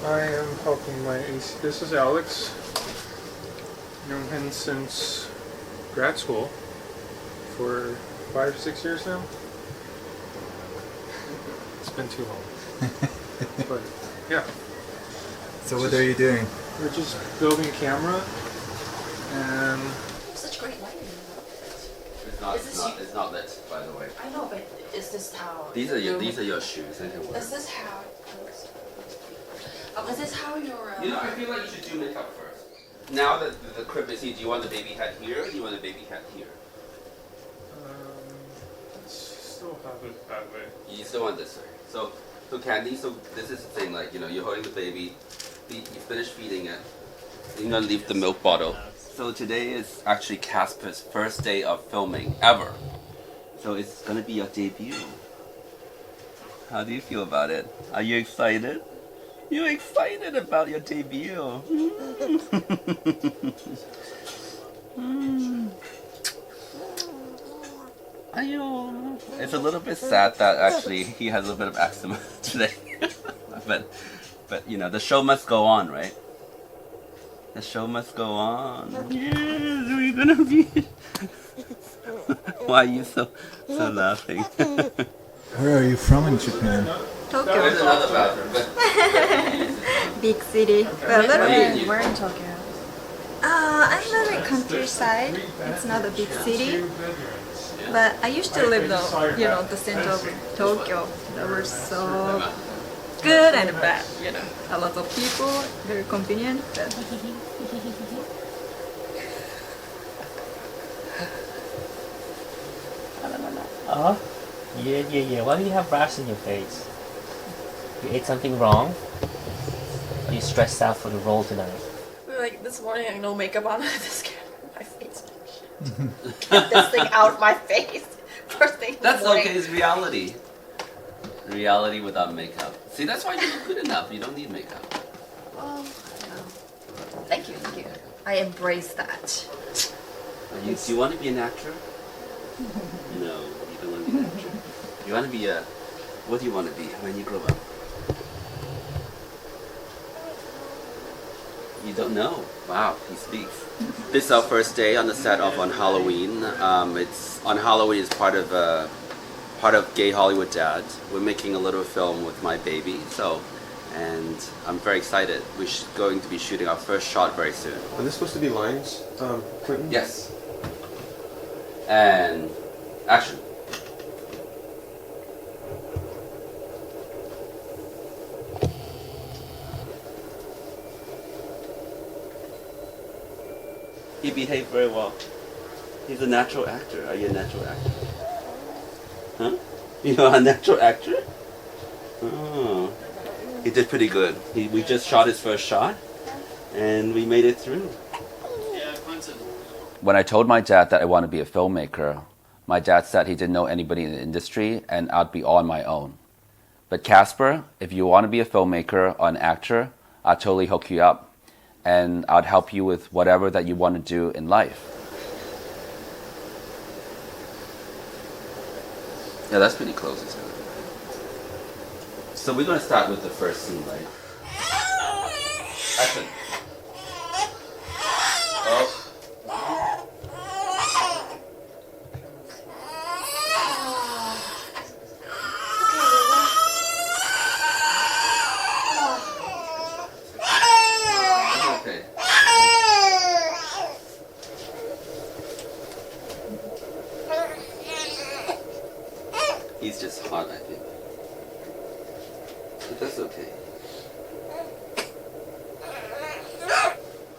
I am helping my AC. This is Alex. Known him since grad school for 5 or 6 years now. It's been too long. But yeah. So what are you doing? We're just building camera and Such great lighting. It's not lit, by the way. I know, but is this how? These are your shoes. I can wear. Is this how? Is this how your? You know, I feel like you should do makeup first. Now that the crib is here, do you want the baby head here or do you want the baby head here? still have it that way. You still want this way. So Candy, so this is the thing, like, you know, you're holding the baby, you finish feeding it, you're gonna leave the milk bottle. So today is actually Casper's first day of filming ever. So it's gonna be your debut. How do you feel about it? Are you excited? You're excited about your debut. It's a little bit sad that actually he has a little bit of eczema today. but you know, the show must go on, right? The show must go on. Yes, we're gonna be. Why are you so laughing? Where are you from in Japan? Tokyo. There's another bathroom, but Big city. But a little bit. Where in Tokyo? I live in countryside. It's not a big city. But I used to live the center of Tokyo. That was so good and bad, A lot of people, very convenient. But Oh, yeah. Why do you have rash in your face? You ate something wrong? Are you stressed out for the role tonight? Like this morning, I had no makeup on. This camera, my face. Get this thing out of my face. First thing in the that's morning. okay. It's reality. Reality without makeup. See, that's why you look good enough. You don't need makeup. Well, thank you. I embrace that. Do you want to be an actor? No, you don't want to be an actor. You want to be a... What do you want to be when you grow up? You don't know? Wow, he speaks. This is our first day on the set of On Halloween. It's On Halloween is part of Gay Hollywood Dad. We're making a little film with my baby, and I'm very excited. We're going to be shooting our first shot very soon. Are this supposed to be lines, Quentin? Yes. And action. He behaved very well. He's a natural actor. Are you a natural actor? Huh? You're a natural actor? Oh. He did pretty good. We just shot his first shot, and we made it through. Yeah, Quinton. When I told my dad that I want to be a filmmaker, my dad said he didn't know anybody in the industry, and I'd be on my own. But Casper, if you want to be a filmmaker or an actor, I'll totally hook you up. And I'd help you with whatever that you want to do in life. Yeah, that's pretty close, isn't it? So we're going to start with the first scene, right? Action. Oh. He's just hot, I think. But that's okay.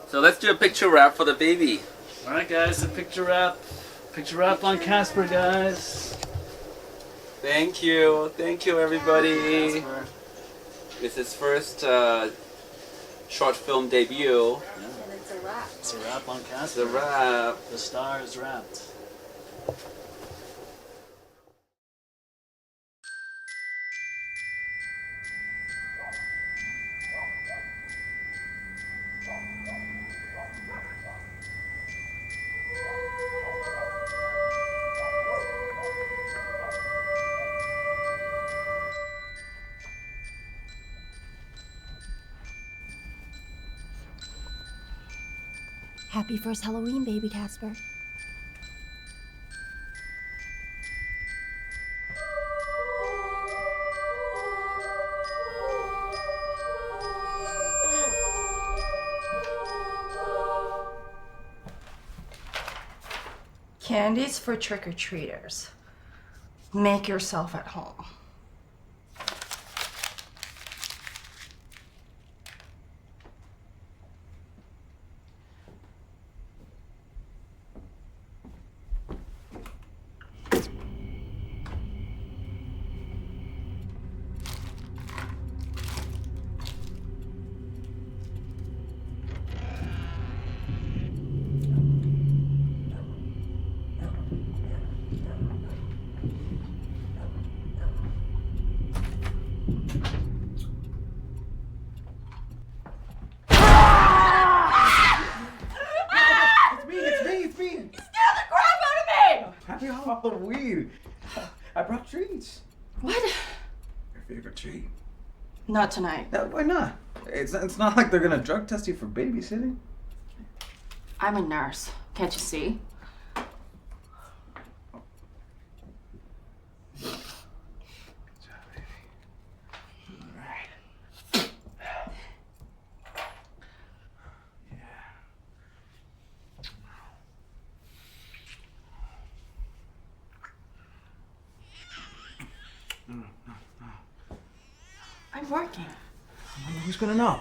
So let's do a picture wrap for the baby. Alright guys, a picture wrap. Picture wrap on Casper, guys. Thank you everybody. It's his first short film debut. And it's a wrap. It's a wrap on Casper. It's a wrap. The star is wrapped. Happy first Halloween, baby Casper. Candies for trick-or-treaters. Make yourself at home. Halloween. I brought treats. What? Your favorite treat? Not tonight. Why not? It's not like they're gonna drug test you for babysitting. I'm a nurse. Can't you see? I'm working. Who's gonna know?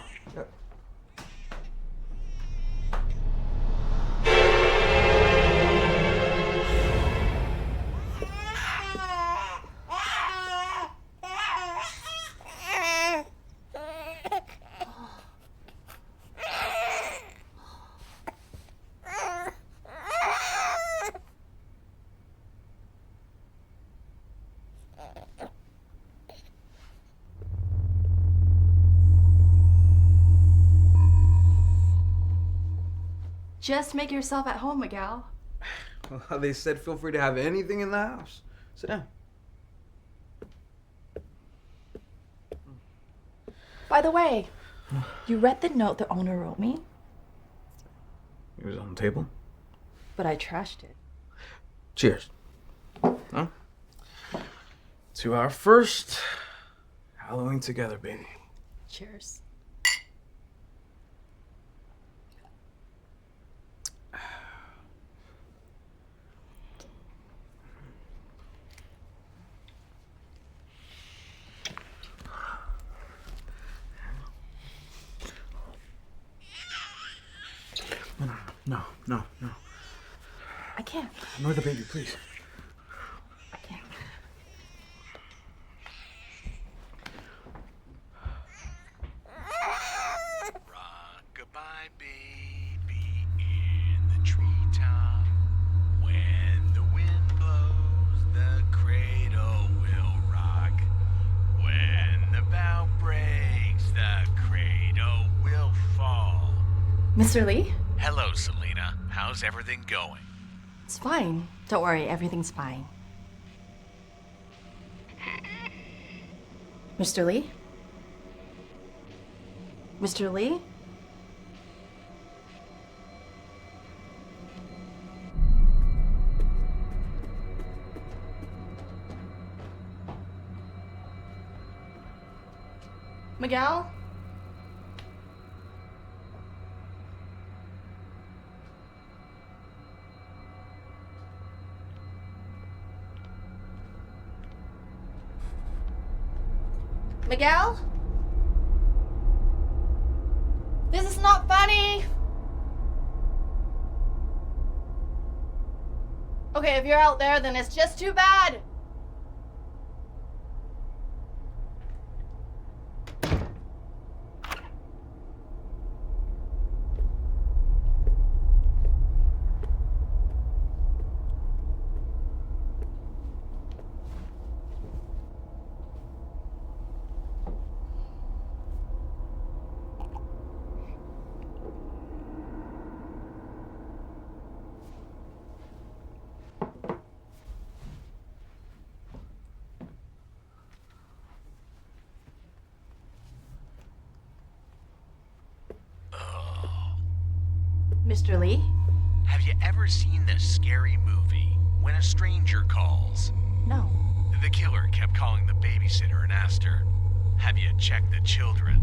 Just make yourself at home, Miguel. Well, they said feel free to have anything in the house. Sit down. By the way, you read the note the owner wrote me? It was on the table. But I trashed it. Cheers. Huh? To our first Halloween together, baby. Cheers. No. I can't. Ignore the baby, please. I can't. Rock-a-bye, baby, in the treetop. When the wind blows, the cradle will rock. When the bough breaks, the cradle will fall. Mr. Lee? Hello, Selena. How's everything going? It's fine. Don't worry, everything's fine. Mr. Lee? Mr. Lee? Miguel? Miguel? This is not funny! Okay, if you're out there, then it's just too bad! Mr. Lee? Have you ever seen the scary movie When a Stranger Calls? No. The killer kept calling the babysitter and asked her, "Have you checked the children?"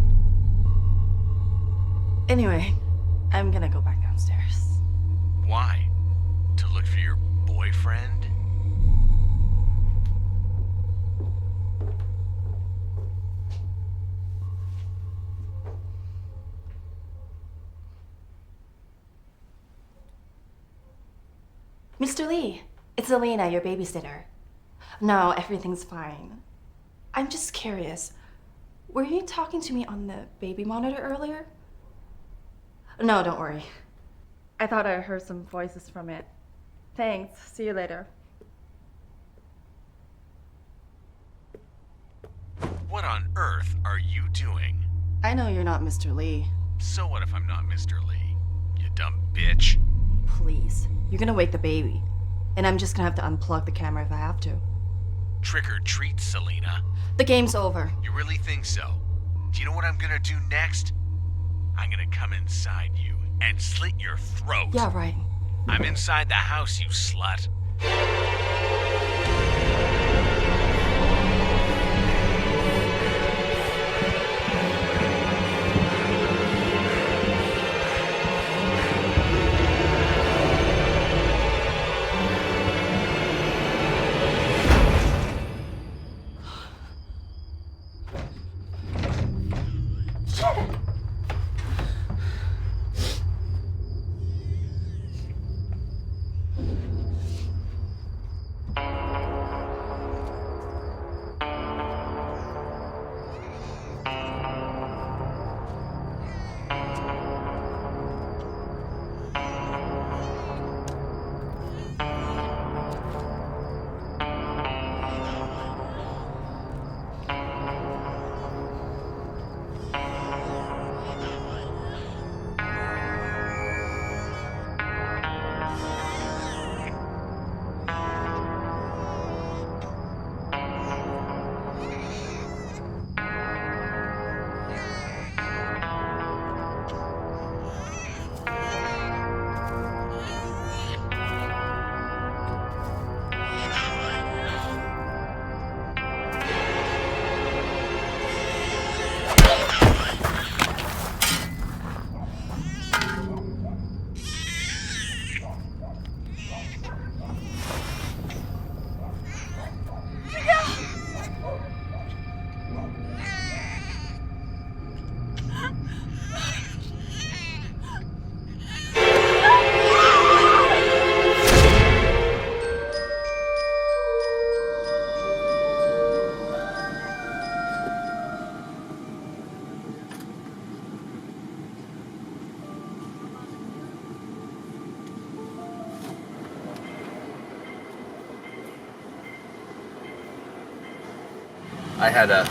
Anyway, I'm gonna go back downstairs. Why? To look for your boyfriend? Mr. Lee, it's Elena, your babysitter. No, everything's fine. I'm just curious. Were you talking to me on the baby monitor earlier? No, don't worry. I thought I heard some voices from it. Thanks. See you later. What on earth are you doing? I know you're not Mr. Lee. So what if I'm not Mr. Lee? You dumb bitch. Please. You're gonna wake the baby. And I'm just gonna have to unplug the camera if I have to. Trick or treat, Selena. The game's over. You really think so? Do you know what I'm gonna do next? I'm gonna come inside you and slit your throat. Yeah, right. I'm inside the house, you slut.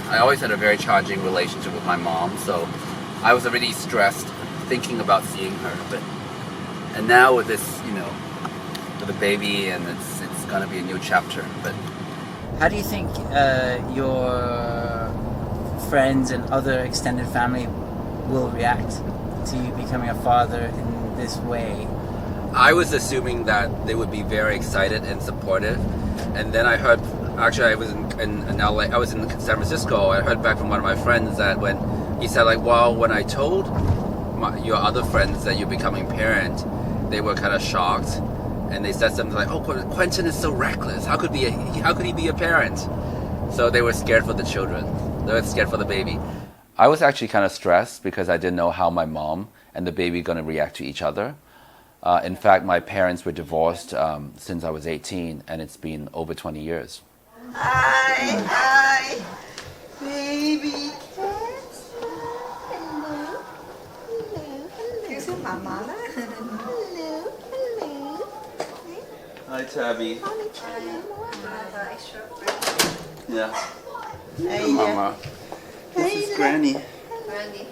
I always had a very challenging relationship with my mom, so I was already stressed thinking about seeing her. And now with this, with a baby, and it's gonna be a new chapter. But how do you think your friends and other extended family will react to you becoming a father in this way? I was assuming that they would be very excited and supportive, and then I heard. Actually, I was in LA. I was in San Francisco. I heard back from one of my friends that when he said, when I told your other friends that you're becoming parent, they were kind of shocked, and they said something like, "Oh, Quentin is so reckless. How could he be a parent?" So they were scared for the children. They were scared for the baby. I was actually kind of stressed because I didn't know how my mom and the baby going to react to each other. In fact, my parents were divorced since I was 18, and it's been over 20 years. Hi, baby cats. Hello, hello. Mama. Hello. Hi, Tabby. Yeah. Hey, Mama. This is Granny. Granny.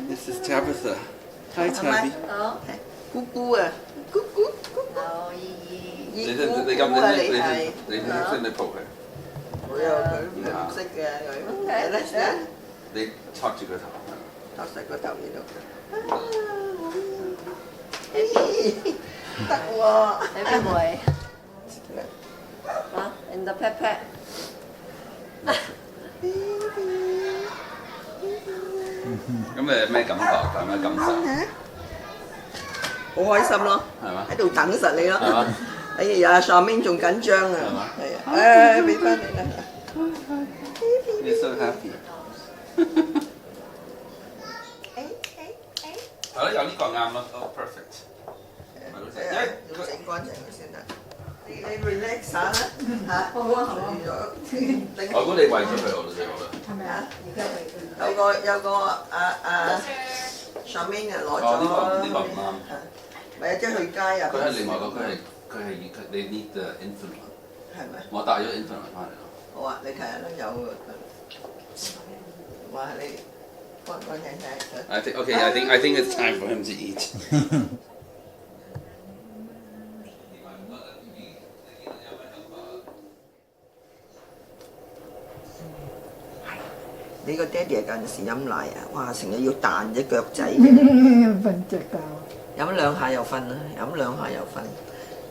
This is Tabitha. Hi, Tabby. Cuckoo à. Cuckoo. They come in the poker. They talk to good. Talk to good. 得喎。 Baby boy. And the pet pet. 咁你有咩感覺？有咩感受？好開心咯，係嘛？喺度等實你咯。係嘛？哎呀，上面仲緊張啊。係嘛？係啊，誒，俾翻你啦。You're so happy。係咯，有呢個啱咯。Oh perfect。要整乾淨佢先得。你 relax 下啦嚇。好啊好啊。我估你為咗佢，我都覺得。係咪啊？有個上面啊攞咗。哦，呢個唔啱。咪即係去街啊！佢係另外一個，佢係你 need the infant one。係咪？我帶咗 infant one 翻嚟咯。好啊，你睇下啦，有哇你乾乾淨淨。I think okay. I think it's time for him to eat. 你個爹哋嗰陣時飲奶啊，哇！成日要彈隻腳仔嘅，瞓隻覺。飲兩下又瞓啦，飲兩下又瞓，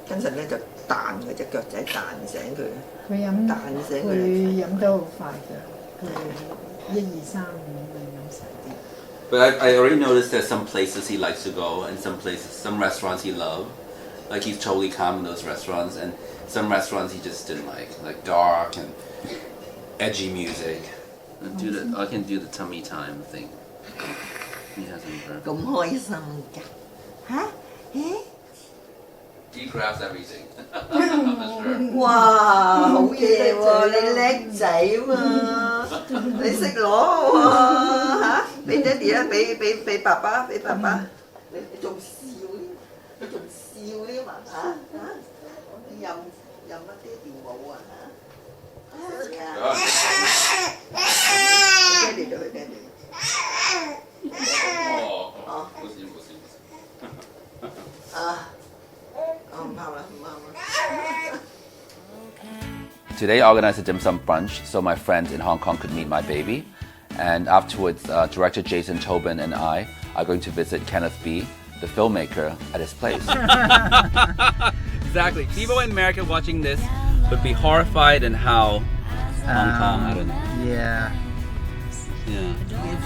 跟住咧就彈佢隻腳仔，彈醒佢。佢彈醒佢。佢飲得好快㗎，佢1、2、3、5就飲晒啲。 But I already noticed there's some places he likes to go and some restaurants he loves. Like he's totally calm in those restaurants, and some restaurants he just didn't like dark and edgy music. I can do the tummy time thing. He hasn't. 咁開心㗎嚇？He grabs everything. 哇！好嘢喎，你叻仔嘛，你識攞喎嚇？俾爹哋啊，俾爸爸，俾爸爸，你仲笑添，你仲笑添嘛嚇？你任乜爹哋冇啊嚇？爹哋就去爹哋。哦，冇事。啊。Today I organized a dim sum brunch so my friends in Hong Kong could meet my baby. And afterwards, director Jason Tobin and I are going to visit Kenneth B, the filmmaker, at his place. Exactly. People in America watching this would be horrified in how Hong Kong, I don't know. Yeah. Yeah.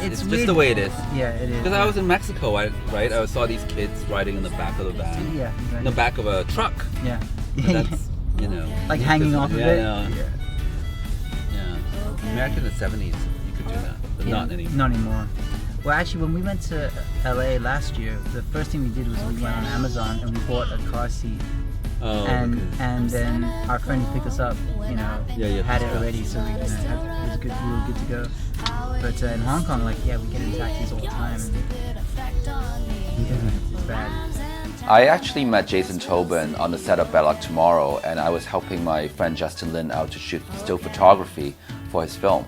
It's just weird. the way it is. Yeah, it is. Because I was in Mexico, right? I saw these kids riding in the back of the van. Yeah, exactly. In the back of a truck. Yeah. That's, you know. Like hanging off of it. Yeah. America in the 70s, you could do that, but not anymore. Not anymore. Well, actually, when we went to LA last year, the first thing we did was we went on Amazon and we bought a car seat. Oh, and then our friend who picked us up, had it already, so we, it was good. We were good to go. But in Hong Kong, we get in taxis all the time. It's bad. I actually met Jason Tobin on the set of Bad Luck Tomorrow, and I was helping my friend Justin Lin out to shoot still photography for his film.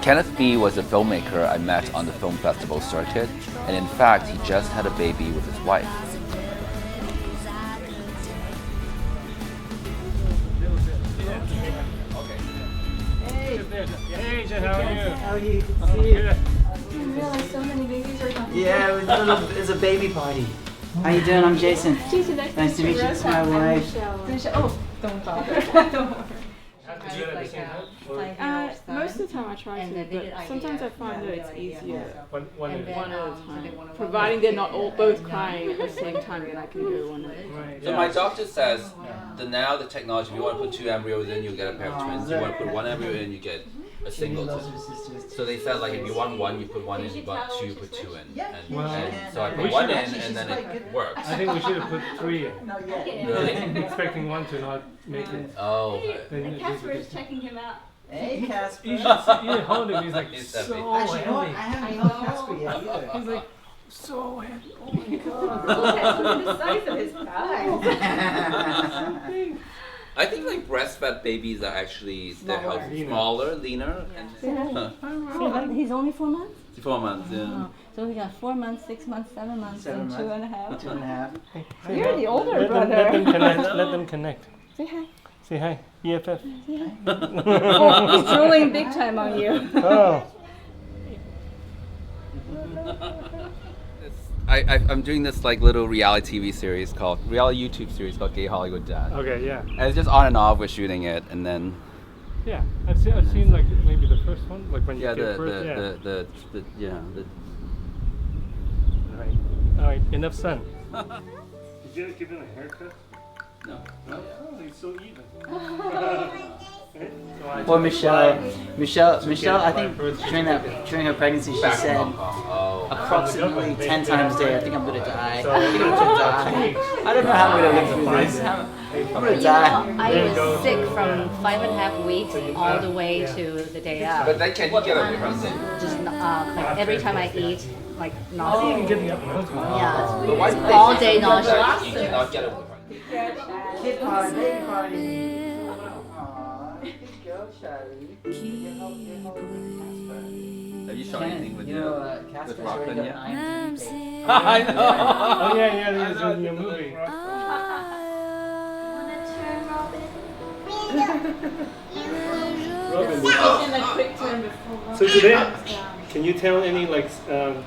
Kenneth B was a filmmaker I met on the film festival circuit, and in fact, he just had a baby with his wife. Hey, Jen, how are you? How are you? Good. didn't realize so many babies are coming. Yeah, it's a baby party. How you doing? I'm Jason. Jason, nice to meet you. It's my wife. Oh, don't bother. Did you do it at the same time? Most of the time I try to, but sometimes I find that it's easier One at a one at a time. Providing they're not all both crying at the same time, then I can do one at a time. So my doctor says that now the technology, if you want to put 2 embryos in, you get a pair of twins. You want to put 1 embryo in, you get a single twin. So they said if you want 1, you put 1 in. You want 2, you put 2 in. And so I put 1 in, and then it works. I think we should have put 3 in. Really? Expecting 1 to not make it. Oh. And Casper is checking him out. Hey, Casper. You should see, you hold him. He's like so Actually, heavy. I haven't held Casper yet either. He's like so heavy. Oh my god. Look at the size of his thighs. I think breastfed babies are actually they're healthy, smaller, leaner. He's only 4 months? 4 months, yeah. So we got 4 months, 6 months, 7 months, 7 and months. 2.5. 2.5. You're the older let brother. Let them connect. Let them connect. Say hi. Say hi. BFF. Say hi. Oh, he's drooling big time on you. Oh. I'm doing this like little reality YouTube series called Gay Hollywood Dad. Okay, yeah. And it's just on and off. We're shooting it, and then Yeah, I've seen like maybe the first one, like when you yeah, get first. All right, enough sun. Did you give him a haircut? No. No? Oh, he's so even. Or Michelle, I think during her pregnancy, she said approximately 10 times a day, I think I'm gonna die. I think I'm gonna die. I don't know how I'm gonna live through this. I'm gonna die. I was sick from 5.5 weeks all the way to the day of. But then can you get a depressing? Just like every time I eat, like nausea. Yeah, But why it's all day nausea. You cannot get a Kid party, baby party. Have you shot anything with with Rockland yet? I know. Oh yeah, there's in your movie. So today, can you tell any like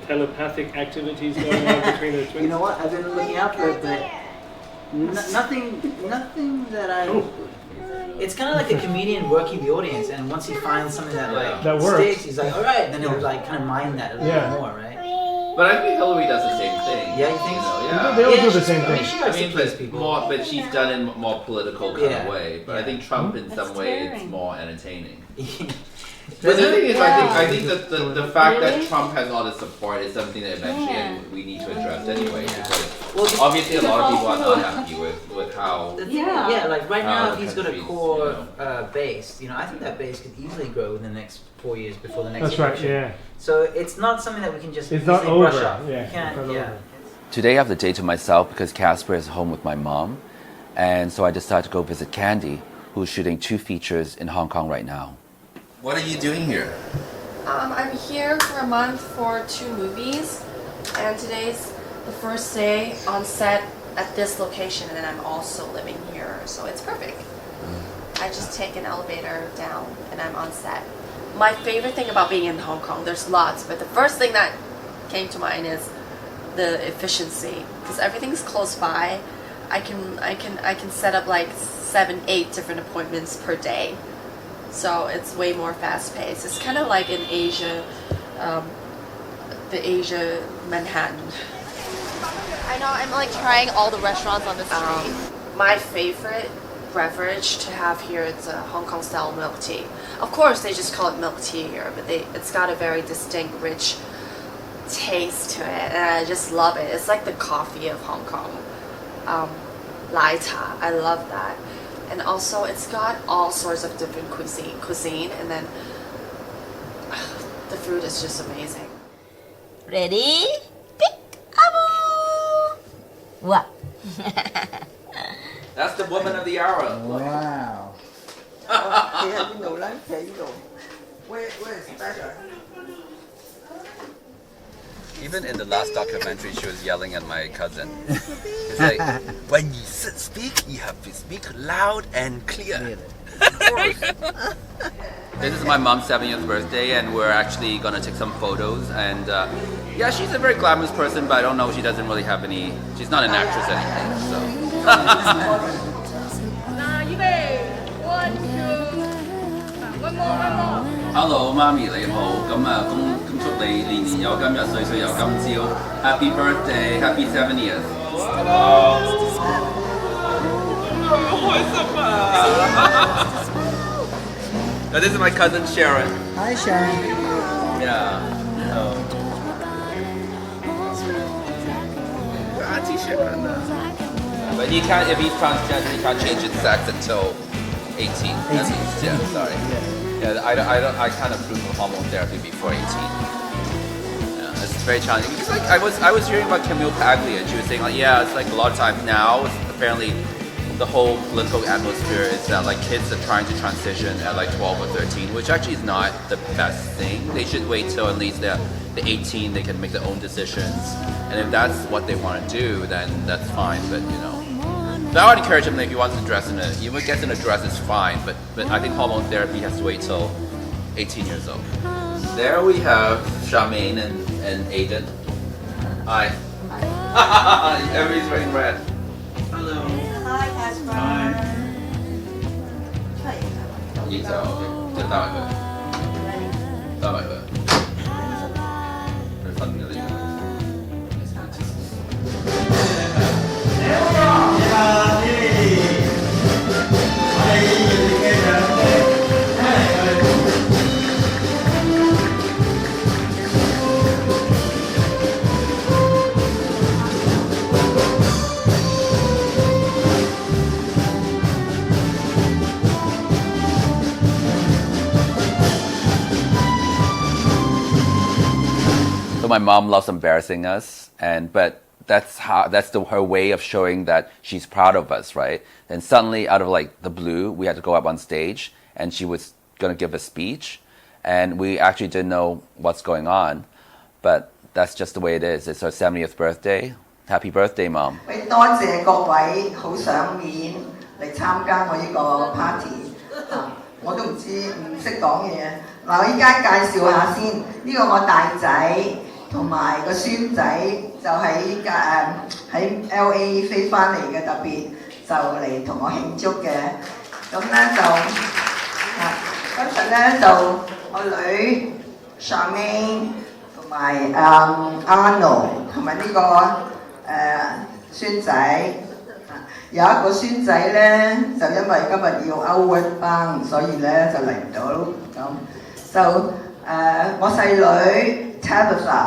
telepathic activities going on between the twins? You know what? I've been looking out for it, but nothing that I. Oh. It's kind of like a comedian working the audience, and once he finds something that That works. sticks, he's like, all right, then he'll like kind of mind that a little more, right? But I think Hillary does the same thing. Yeah, you think so? Yeah. They all do the same thing. But she's done in more political kind of way. But I think Trump in some way it's more entertaining. But the thing is, I think that the fact that Trump has all the support is something that eventually we need to address anyway. Because obviously a lot of people are not happy with how. Yeah, like right how now the he's got a country's, core base. You know, I think that base could easily grow in the next 4 years before the next That's right, election. yeah. So it's not something that we can just It's not easily brush over, off. yeah, You can't, it's not over. Today I have the day to myself because Casper is home with my mom. And so I decided to go visit Candy, who's shooting 2 features in Hong Kong right now. What are you doing here? I'm here for a month for 2 movies, and today's the first day on set at this location, and then I'm also living here, so it's perfect. I just take an elevator down and I'm on set. My favorite thing about being in Hong Kong, there's lots, but the first thing that came to mind is the efficiency, because everything's close by. I can set up like 7-8 different appointments per day. So it's way more fast-paced. It's kind of like in Asia, the Asia Manhattan. I know, I'm like trying all the restaurants on the street. My favorite beverage to have here is a Hong Kong style milk tea. Of course, they just call it milk tea here, but it's got a very distinct, rich taste to it, and I just love it. It's like the coffee of Hong Kong. Lai cha, I love that. And also, it's got all sorts of different cuisine, and then the food is just amazing. Ready? Peek-a-boo! What? That's the woman of the hour. Wow. Where's Becca? Even in the last documentary, she was yelling at my cousin. It's like, when you speak, you have to speak loud and clear. This is my mom's 70th birthday, and we're actually gonna take some photos. And yeah, she's a very glamorous person, but I don't know, she doesn't really have any. She's not an actress or anything. So. One more. Hello， 媽咪你好，咁啊，恭祝你年年有今日，歲歲有今朝。Happy birthday, happy 70th。開心啊 ！Now this is my cousin Sharon. Hi, Sharon. Yeah. Auntie Sharon. But he can't, if he's transgender, he can't change his sex until 18. Yeah, sorry. Yeah, I kind of approved of hormone therapy before 18. Yeah, it's very challenging. Because like I was hearing about Camille Paglia, and she was saying like, yeah, it's like a lot of times now, apparently the whole political atmosphere is that like kids are trying to transition at like 12 or 13, which actually is not the best thing. They should wait till at least they're 18, they can make their own decisions. And if that's what they want to do, then that's fine. But you know, so I would encourage him that if he wants to dress in you would get in a dress is fine. But I think hormone therapy has to wait till 18 years old. There we have Charmaine and Aiden. Hi. Everybody's wearing red. Hello. Hi, Casper. Hi. Vậy sao? Ok. Cho tao lại về. Tao lại về. Rồi phân cái gì nữa. So my mom loves embarrassing us, but that's her way of showing that she's proud of us, right? And suddenly, out of like the blue, we had to go up on stage, and she was going to give a speech, and we actually didn't know what's going on, but that's just the way it is. It's her 70th birthday. Happy birthday, Mom. 多謝各位好賞面嚟參加我呢個 party 我都唔識講嘢。嗱，我依家介紹下先，呢個我大仔同埋個孫仔就喺LA 飛翻嚟嘅，特別就嚟同我慶祝嘅。咁咧就跟住咧就我女 Charmaine 同埋Arnold 同埋呢個孫仔。有一個孫仔咧，就因為今日要 outward bound，所以咧就嚟唔到咁。就我細女 Tabitha，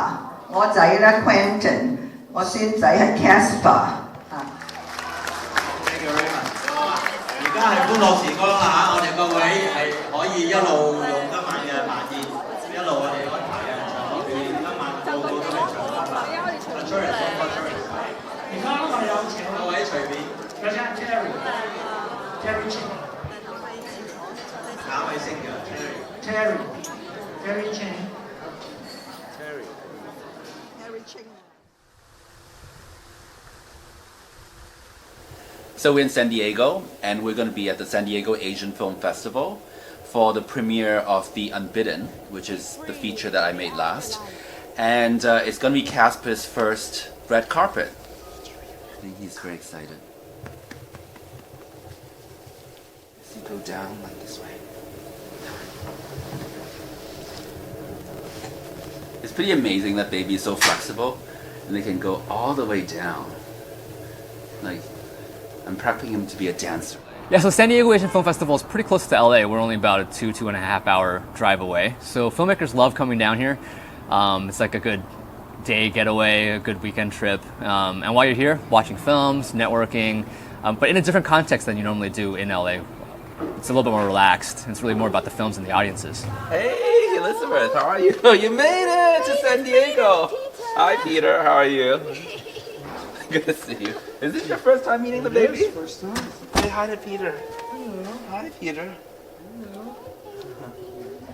我仔咧 Quinton， 我孫仔係 Casper。Thank you very much。而家係歡樂時光啦嚇，我哋各位係可以一路用今晚嘅晚宴，一路我哋安排嘅場合表演，今晚個個都係場合啦。Sorry， 而家我哋有請各位隨便。有請 Terry Chen， 哪位姓嘅 Terry Chen。So we're in San Diego, and we're going to be at the San Diego Asian Film Festival for the premiere of The Unbidden, which is the feature that I made last. And it's going to be Casper's first red carpet. I think he's very excited. Go down like this way. It's pretty amazing that baby is so flexible and they can go all the way down. Like, I'm prepping him to be a dancer. Yeah, so San Diego Asian Film Festival is pretty close to LA. We're only about a 2.5 hour drive away. So filmmakers love coming down here. It's like a good day getaway, a good weekend trip. And while you're here, watching films, networking, but in a different context than you normally do in LA. It's a little bit more relaxed. It's really more about the films and the audiences. Hey, Elizabeth, how are you? You made it to San Diego. Hi, Peter. How are you? Good to see you. Is this your first time meeting the baby? Yes, first time. Say hi to Peter. Hello. Hi, Peter. Hello.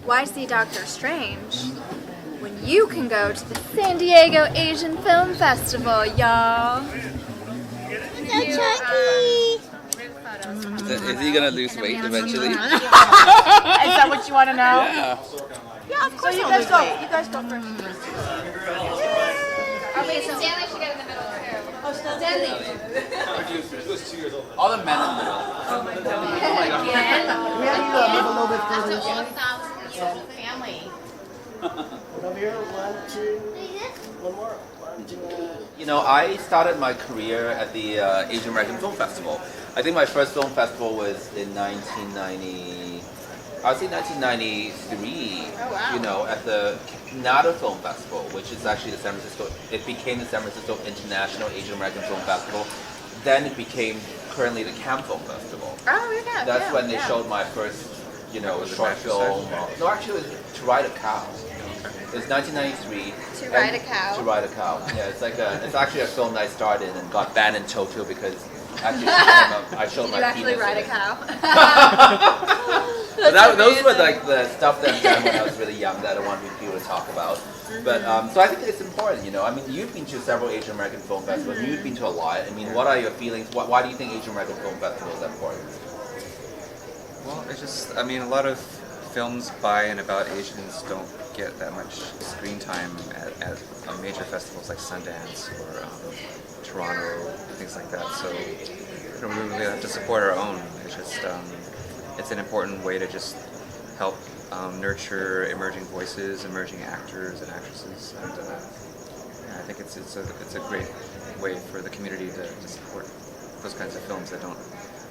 Why see Doctor Strange when you can go to the San Diego Asian Film Festival, y'all? Is he gonna lose weight eventually? Is that what you want to know? Yeah. Yeah, of course. So you guys go. You guys go first. Okay, so Stanley should get in the middle too. Oh, Stanley. He was 2 years old. All the men in the middle. Oh my god. We have to move a little bit further. That's a family. Over here, 1, 2, one more. You know, I started my career at the Asian American Film Festival. I think my first film festival was in 1990. I would say 1993. Oh, wow. You know, at the NADA Film Festival, which is actually the San Francisco. It became the San Francisco International Asian American Film Festival. Then it became currently the Cannes Film Festival. Oh, yeah. That's when they showed my first, you know, short film. No, actually, it was To Ride a Cow. It's 1993. To Ride a Cow. To Ride a Cow. Yeah, it's like it's actually a film that I started and got banned in Tokyo because Actually, I showed Did my you actually penis ride a in it. cow? But those were like the stuff that I've done when I was really young that I don't want people to talk about. But so I think it's important, you know. I mean, you've been to several Asian American film festivals. You've been to a lot. I mean, what are your feelings? Why do you think Asian American film festivals are important? Well, it's just, I mean, a lot of films by and about Asians don't get that much screen time at major festivals like Sundance or Toronto, things like that. So we really have to support our own. It's just, it's an important way to just help nurture emerging voices, emerging actors and actresses, and I think it's a great way for the community to support those kinds of films that don't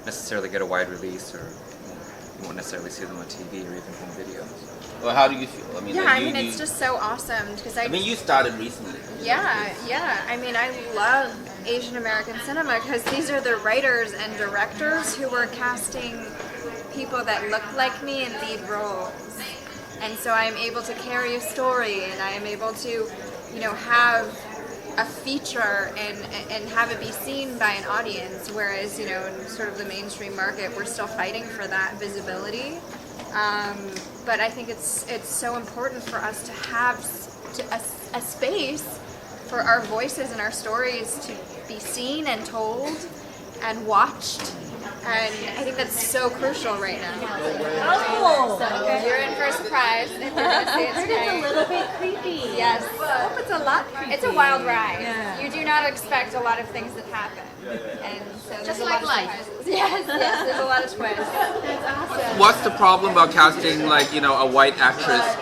necessarily get a wide release, or you won't necessarily see them on TV or even home video. Well, how do you feel? I mean, Yeah, like, I mean, it's just so awesome because I mean, you started recently. Yeah. I mean, I love Asian American cinema because these are the writers and directors who were casting people that look like me in lead roles. And so I'm able to carry a story, and I am able to, you know, have a feature and have it be seen by an audience, whereas, you know, in sort of the mainstream market, we're still fighting for that visibility. But I think it's so important for us to have a space for our voices and our stories to be seen and told and watched. And I think that's so crucial right now. Oh! So you're in for a surprise. You're gonna see it It's a little bit creepy. Yes. Oh, it's a lot creepy. It's a wild ride. Yeah. You do not expect a lot of things that happen. And so Just there's a like lot life. of surprises. Yes, there's a lot of twists. That's awesome. What's the problem about casting, like, you know, a white actress,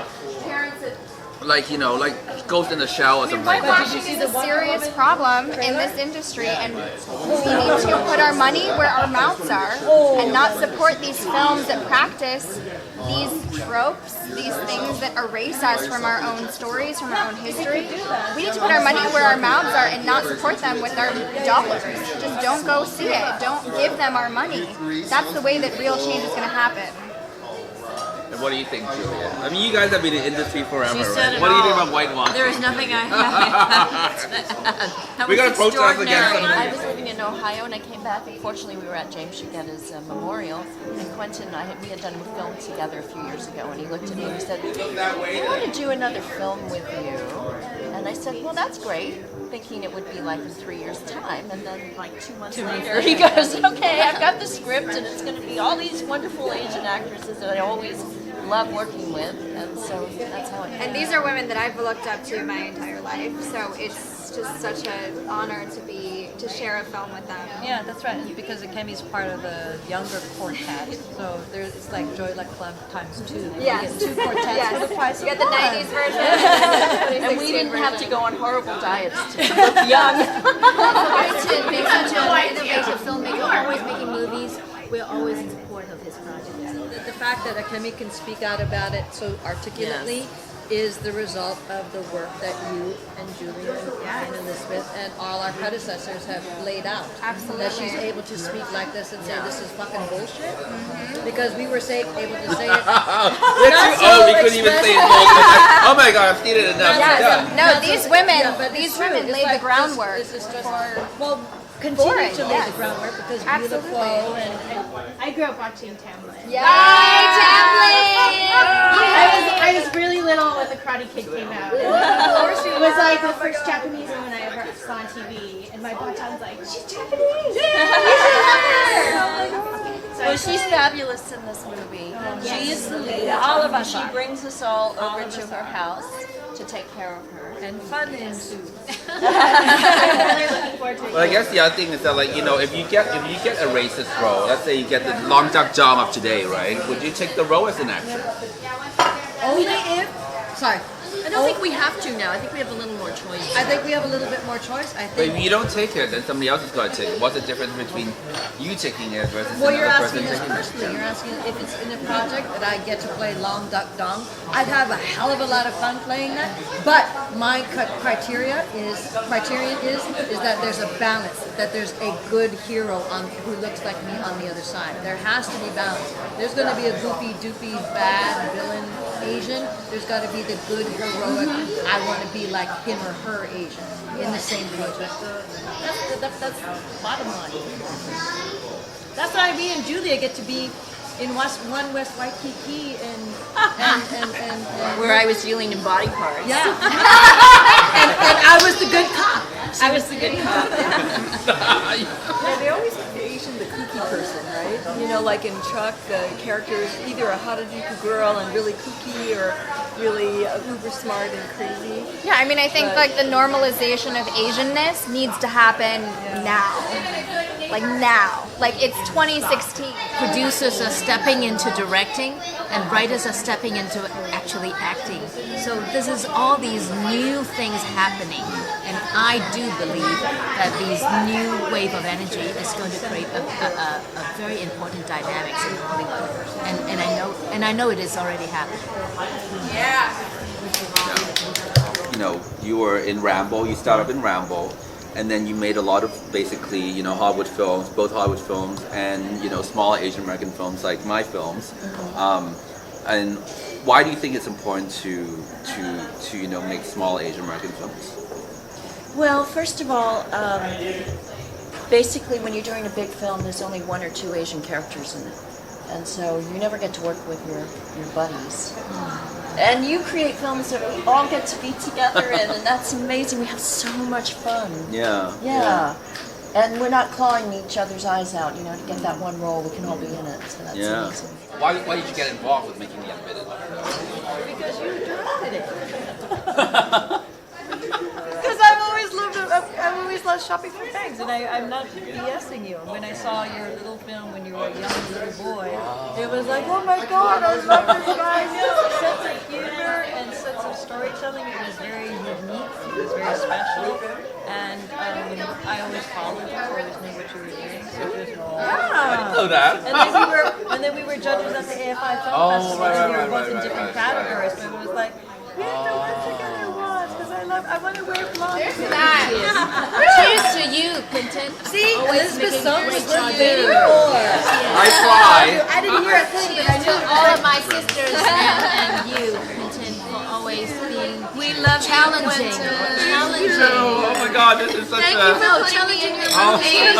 like, you know, like Ghost in the Shell or something like that? Whitewashing is a serious problem in this industry, and we need to put our money where our mouths are and not support these films that practice these tropes, these things that erase us from our own stories, from our own history. We need to put our money where our mouths are and not support them with our dollars. Just don't go see it. Don't give them our money. That's the way that real change is going to happen. And what do you think, Julia? I mean, you guys have been in the industry forever, She said right? it What do you all. think about whitewashing? There is nothing I have. We're gonna protest against them. I was living in Ohio and I came back. Fortunately, we were at James Shugetta's memorial, and Quentin and we had done a film together a few years ago, and he looked at me and he said, I want to do another film with you. And I said, well, that's great, thinking it would be like in 3 years' time. And then like 2 months later, he goes, okay, I've got the script, and it's going to be all these wonderful Asian actresses that I always love working with, and so that's how it And these are women that I've looked up to my entire life, so it's just such an honor to share a film with them. Yeah, that's right. And because Akemi's part of a younger quartet, so it's like Joy Luck Club times 2. Yes. You get 2 quartets Yes. for the price You of get the one. 90s version. And we didn't have to go on horrible diets to look young. Quentin being such an innovative filmmaker, always making movies, we're always in support of his project. The fact that Akemi can speak out about it so articulately is the result of the work that you and Julia and Elizabeth and all our predecessors have laid out. Absolutely. That she's able to speak like this and say this is fucking bullshit. Because we were able to say it. We're too old, we couldn't even say it. Oh my God, I've seen it enough. Yes. Yeah. No, these women, but these it's true. women It's laid like the groundwork this is just, for continue it, to lay yes. the groundwork because Absolutely. beautiful and I grew up watching Tamlin. Yay, Tamlin! I was really little when The Karate Kid came out. It was like the first Japanese woman I ever saw on TV, and my bachan's like, she's Japanese! Well, she's fabulous in this movie. She is the lead. All of us She are. brings us all over to her house to take care of her. And fun ensues. Well, I guess the other thing is that, like, you know, if you get a racist role, let's say you get the Long Duck Job of today, right? Would you take the role as an actor? Only if, sorry. I don't think we have to now. I think we have a little more choice. I think we have a little bit more choice. I But think. if you don't take it, then somebody else is going to take it. What's the difference between you taking it versus Well, you're another person asking this taking it? personally. You're asking if it's in a project that I get to play Long Duck Dong. I'd have a hell of a lot of fun playing that. But my criterion is that there's a balance. That there's a good hero who looks like me on the other side. There has to be balance. There's going to be a goofy, doopy, bad villain Asian. There's got to be the good, heroic, I want to be like him or her Asian in the same project. That's bottom line. That's why me and Julia get to be in West Waikiki and Where I was dealing in body parts. yeah. and I was the good cop. I was the good cop. Yeah, they always make the Asian the kooky person, right? You know, like in Chuck, the character is either a Harajuku girl and really kooky or really uber smart and crazy. Yeah, I mean, I think like the normalization of Asianness needs to happen now. Like now. Like it's 2016. Producers are stepping into directing, and writers are stepping into actually acting. So this is all these new things happening, and I do believe that these new wave of energy is going to create a very important dynamics in Hollywood, and I know it is already happening. Yeah. You know, you were in Rambo. You started in Rambo. And then you made a lot of basically, Hollywood films, both Hollywood films and, small Asian American films like my films. And why do you think it's important to make small Asian American films? Well, first of all, basically when you're doing a big film, there's only 1 or 2 Asian characters in it. And so you never get to work with your buddies. And you create films that we all get to be together in, and that's amazing. We have so much fun. Yeah. And we're not clawing each other's eyes out, to get that one role. We can all be in it, so that's amazing. Why did you get involved with making The Unbidden? Because you directed it. Because I've always loved shopping for things, and I'm not BSing you. When I saw your little film when you were a young little boy, it was like, oh my God, I love this guy's sense of humor and sense of storytelling. It was very unique. It was very special, and I always followed you. I always knew what you were doing. So it was I didn't know that. And then we were judges at the AFI Film Festival, and we were both in different categories. But it was like, we have to work together once because I want to wear blonde. Cheers to you, Quinton. See, Elizabeth so great much job. I try. I didn't hear a thing, but I Cheers to knew all of my sisters and you, Quinton, for always being challenging. Oh my God, this is such Thank you for putting me in your movie.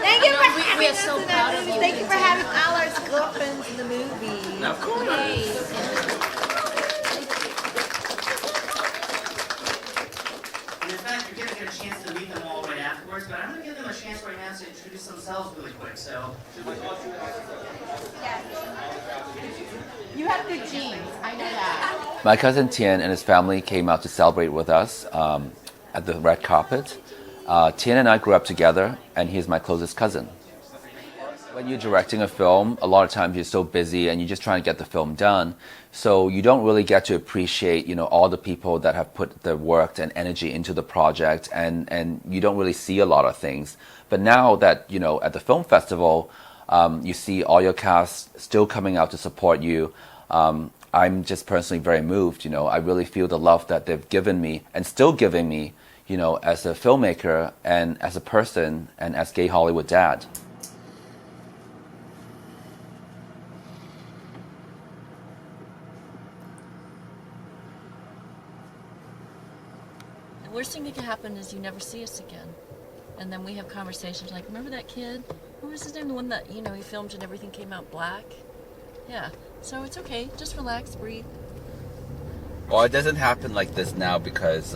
Thank you for having We are us so in proud that of movie. you. Thank you for having all our girlfriends in the movie. Of course. And in fact, you're going to get a chance to meet them all right afterwards, but I'm going to give them a chance right now to introduce themselves really quick. So, You have good genes. I know that. My cousin Tian and his family came out to celebrate with us at the red carpet. Tian and I grew up together, and he's my closest cousin. When you're directing a film, a lot of times you're so busy and you're just trying to get the film done, so you don't really get to appreciate, all the people that have put the work and energy into the project, and you don't really see a lot of things. But now that, at the film festival, you see all your cast still coming out to support you. I'm just personally very moved. I really feel the love that they've given me and still giving me, as a filmmaker and as a person and as gay Hollywood dad. The worst thing that could happen is you never see us again. And then we have conversations like, remember that kid? What was his name? The one that, he filmed and everything came out black? Yeah. So it's okay. Just relax, breathe. Well, it doesn't happen like this now because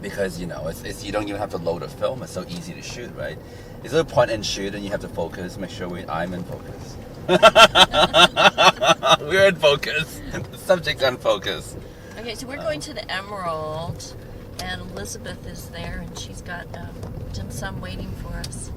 it's you don't even have to load a film. It's so easy to shoot, right? It's a point and shoot, and you have to focus. Make sure I'm in focus. We're in focus. The subject's on focus. Okay, so we're going to the Emerald, and Elizabeth is there, and she's got dim sum waiting for us.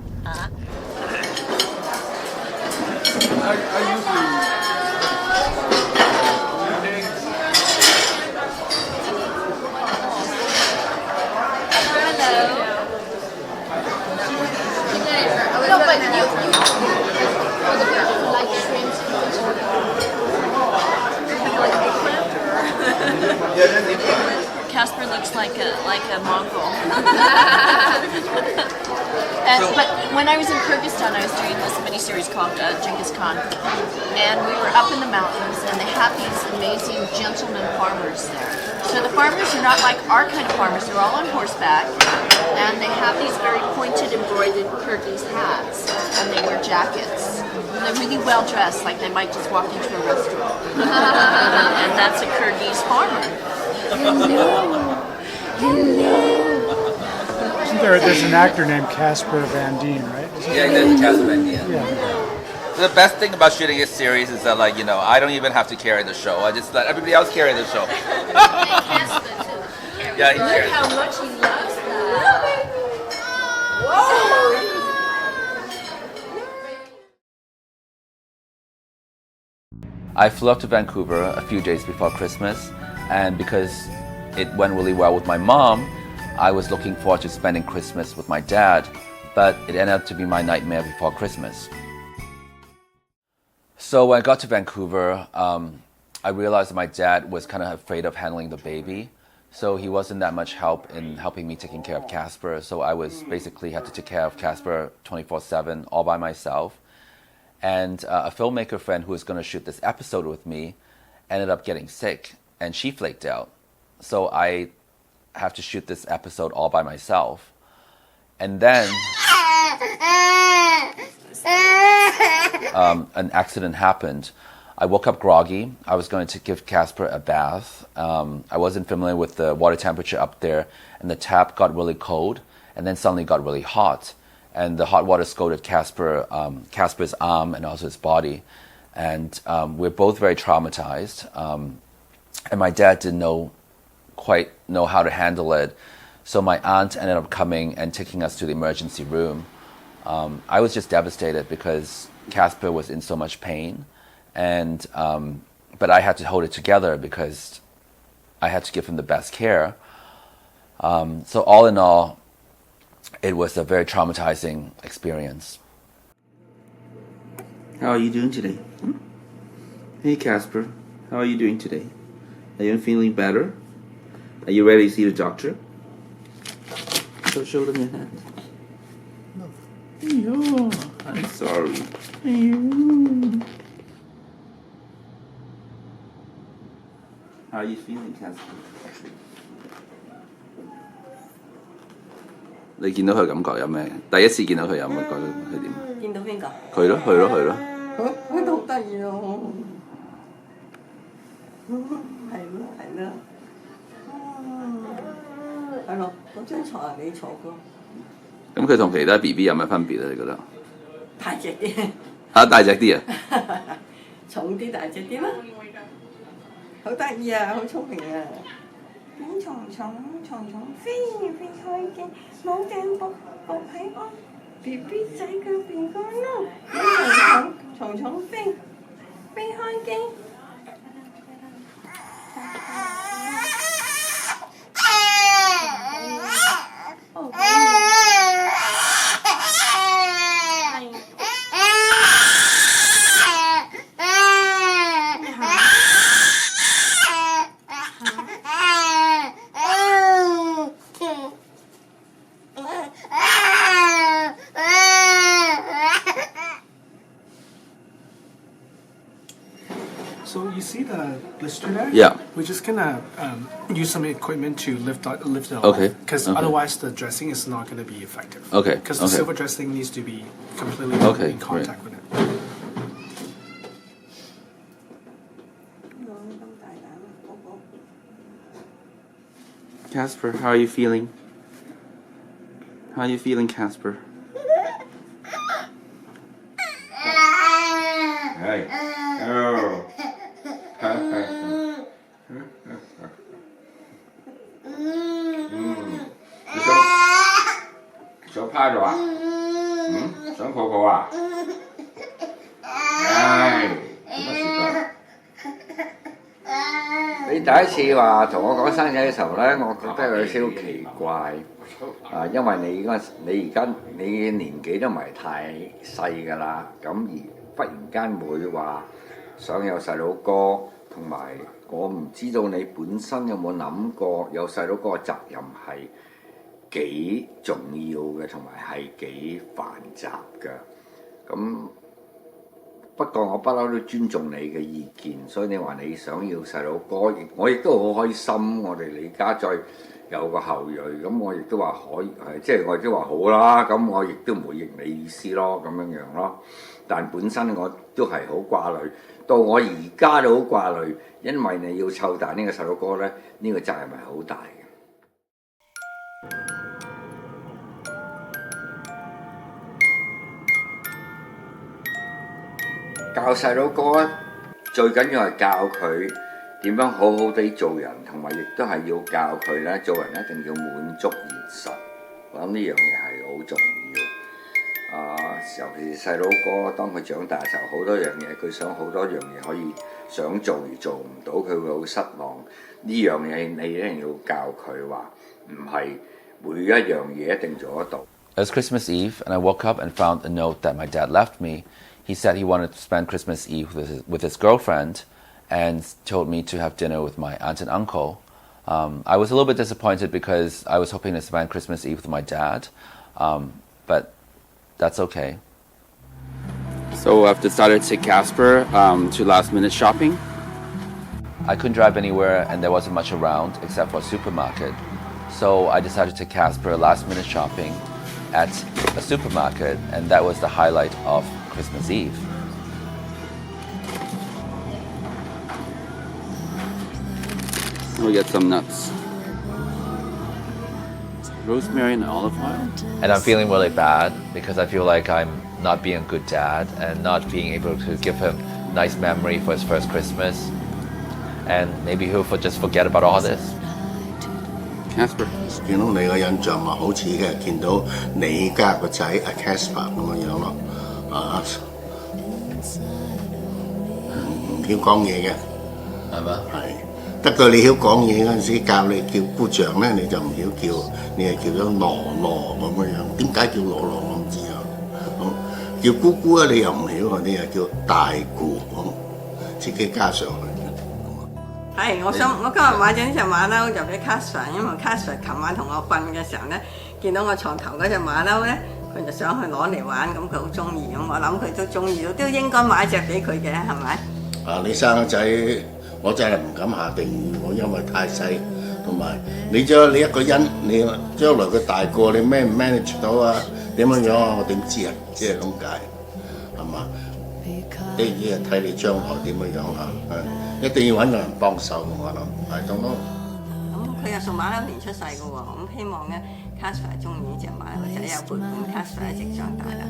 Casper looks like a Mongol. But when I was in Kyrgyzstan, I was doing this miniseries called Genghis Khan, and we were up in the mountains, and they had these amazing gentleman farmers there. So the farmers are not like our kind of farmers; they're all on horseback, and they have these very pointed, embroidered Kyrgyz hats, and they wear jackets. And they're really well dressed, like they might just walk into a restaurant. And that's a Kyrgyz farmer. There's an actor named Casper Van Dien, right? Yeah, there's Casper Van Dien. Yeah. The best thing about shooting a series is that, like, I don't even have to carry the show. I just let everybody else carry the show. Yeah, he Look carries. how much he loves that. Whoa! I flew up to Vancouver a few days before Christmas, and because it went really well with my mom, I was looking forward to spending Christmas with my dad, but it ended up to be my nightmare before Christmas. So when I got to Vancouver, I realized that my dad was kind of afraid of handling the baby, so he wasn't that much help in helping me taking care of Casper, so I was basically had to take care of Casper 24/7 all by myself. And a filmmaker friend who was going to shoot this episode with me ended up getting sick, and she flaked out. So I have to shoot this episode all by myself. And then an accident happened. I woke up groggy. I was going to give Casper a bath. I wasn't familiar with the water temperature up there, and the tap got really cold, and then suddenly got really hot. And the hot water scalded Casper's arm and also his body. And we're both very traumatized. And my dad didn't quite know how to handle it. So my aunt ended up coming and taking us to the emergency room. I was just devastated because Casper was in so much pain. And but I had to hold it together because I had to give him the best care. So all in all, it was a very traumatizing experience. How are you doing today? Hey Casper, how are you doing today? Are you feeling better? Are you ready to see the doctor? So show them your hand. No. I'm sorry. How are you feeling, Casper? 你見到佢感覺有咩？第一次見到佢有冇覺得佢點？見到邊個？佢咯。佢都好得意咯，係咯，係咯，嗰張床係你坐過，咁佢同其他 BB 有咩分別咧？你覺得？大隻啲，大隻啲啊？重啲大隻啲啦，好得意啊，好聰明啊！蟲飛開嘅，冇鏡伏喺安 ，BB 仔嘅邊個咯？蟲飛開嘅。So you see the blister there? Yeah. We're just gonna use some equipment to lift it off. Okay. Because otherwise the dressing is not going to be effective. Okay. Because the silver dressing needs to be completely in contact with it. Casper, how are you feeling? How are you feeling, Casper? Hey. Oh. Shall pad à? Shall Coco à? Này,你第一次話同我講生仔嘅時候咧，我覺得有少少奇怪，因為你而家你嘅年紀都唔係太細㗎啦，咁而忽然間會話想有細佬哥，同埋我唔知道你本身有冇諗過有細佬哥嘅責任係幾重要嘅，同埋係幾繁雜嘅。咁不過我不嬲都尊重你嘅意見，所以你話你想要細佬哥，我亦都好開心。我哋李家再有個後裔，咁我亦都話可以，即係我亦都話好啦。咁我亦都唔會認你意思咯，咁樣樣咯。但本身我都係好掛慮，到我而家都好掛慮，因為你要湊大呢個細佬哥咧，呢個責任係好大嘅。教細佬哥最緊要係教佢點樣好好地做人，同埋亦都係要教佢咧做人一定要滿足現實。我諗呢樣嘢係好重要。尤其是細佬哥，當佢長大嘅時候，好多樣嘢佢想好多樣嘢可以想做而做唔到，佢會好失望。呢樣嘢你一定要教佢話，唔係每一樣嘢一定做得到。It was Christmas Eve, and I woke up and found a note that my dad left me. He said he wanted to spend Christmas Eve with his girlfriend and told me to have dinner with my aunt and uncle. I was a little bit disappointed because I was hoping to spend Christmas Eve with my dad, but that's okay. So I've decided to take Casper to last-minute shopping. I couldn't drive anywhere and there wasn't much around except for a supermarket. So I decided to take Casper last-minute shopping at a supermarket, and that was the highlight of Christmas Eve. We'll get some nuts. Rosemary and olive oil. And I'm feeling really bad because I feel like I'm not being a good dad and not being able to give him a nice memory for his first Christmas. And maybe he'll just forget about all this. Casper. 見到你個印象咪好似嘅，見到你家個仔阿 Casper 咁嘅樣咯，唔曉講嘢嘅，係嘛？係。得到你曉講嘢嗰陣時，教你叫姑丈咧，你就唔曉叫，你係叫咗羅羅咁嘅樣。點解叫羅羅我唔知啊。叫姑姑啊，你又唔曉嗰啲啊，叫大姑，自己加上去。係，我今日買咗呢隻馬騮就俾 Casper， 因為 Casper 琴晚同我瞓嘅時候咧，見到我床頭嗰隻馬騮咧，佢就想去攞嚟玩，咁佢好中意，咁我諗佢都中意，都應該買隻俾佢嘅，係咪？你生個仔，我真係唔敢下定語，因為太細，同埋你將你一個人，你將來佢大個，你咩唔 manage 到啊？點樣樣啊？我點知啊？即係咁解，係嘛？呢啲係睇你將來點樣樣啊？一定要揾個人幫手，我諗係咁咯。咁佢又屬馬騮年出世嘅喎，咁希望咧 Casper 中意呢隻馬騮仔，又陪伴 Casper 一直長大啦，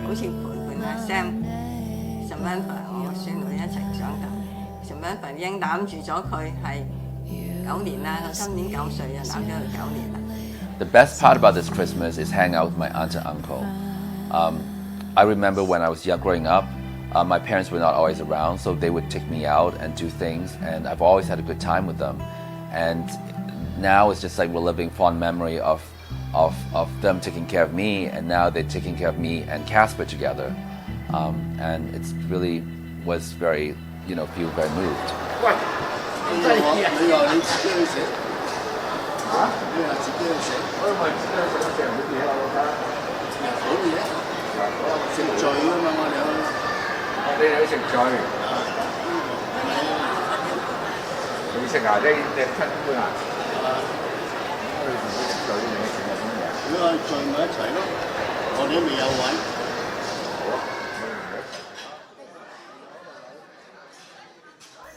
好似陪伴阿 Sam、Samantha 我個孫女一齊長大。Samantha 已經攬住咗佢係9年啦，佢今年9歲啊，攬咗佢9年啦。The best part about this Christmas is hanging out with my aunt and uncle. I remember when I was young growing up, my parents were not always around, so they would take me out and do things, and I've always had a good time with them. And now it's just like we're living fond memory of them taking care of me, and now they're taking care of me and Casper together. And it's really was very, feel very moved.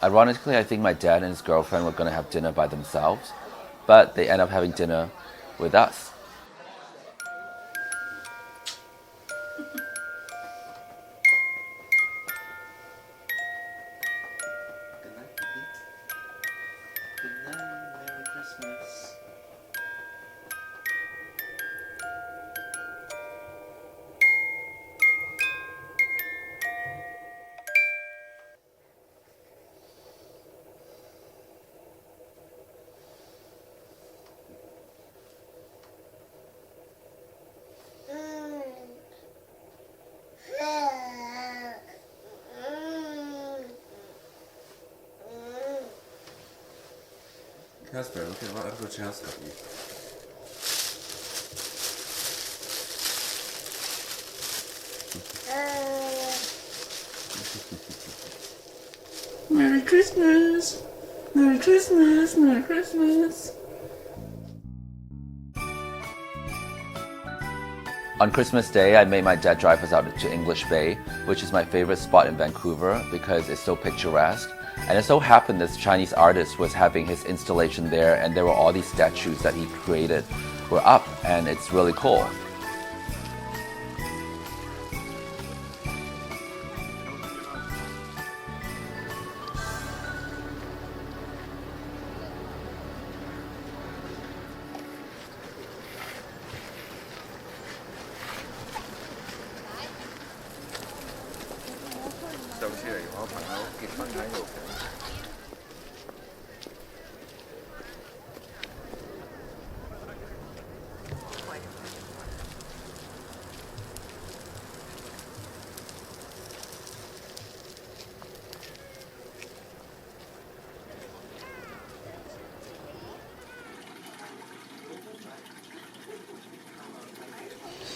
Ironically, I think my dad and his girlfriend were going to have dinner by themselves, but they end up having dinner with us. Casper, look at what I've got Casper. Merry Christmas! Merry Christmas! Merry Christmas! On Christmas Day, I made my dad drive us out to English Bay, which is my favorite spot in Vancouver because it's so picturesque. And it so happened this Chinese artist was having his installation there, and there were all these statues that he created were up, and it's really cool.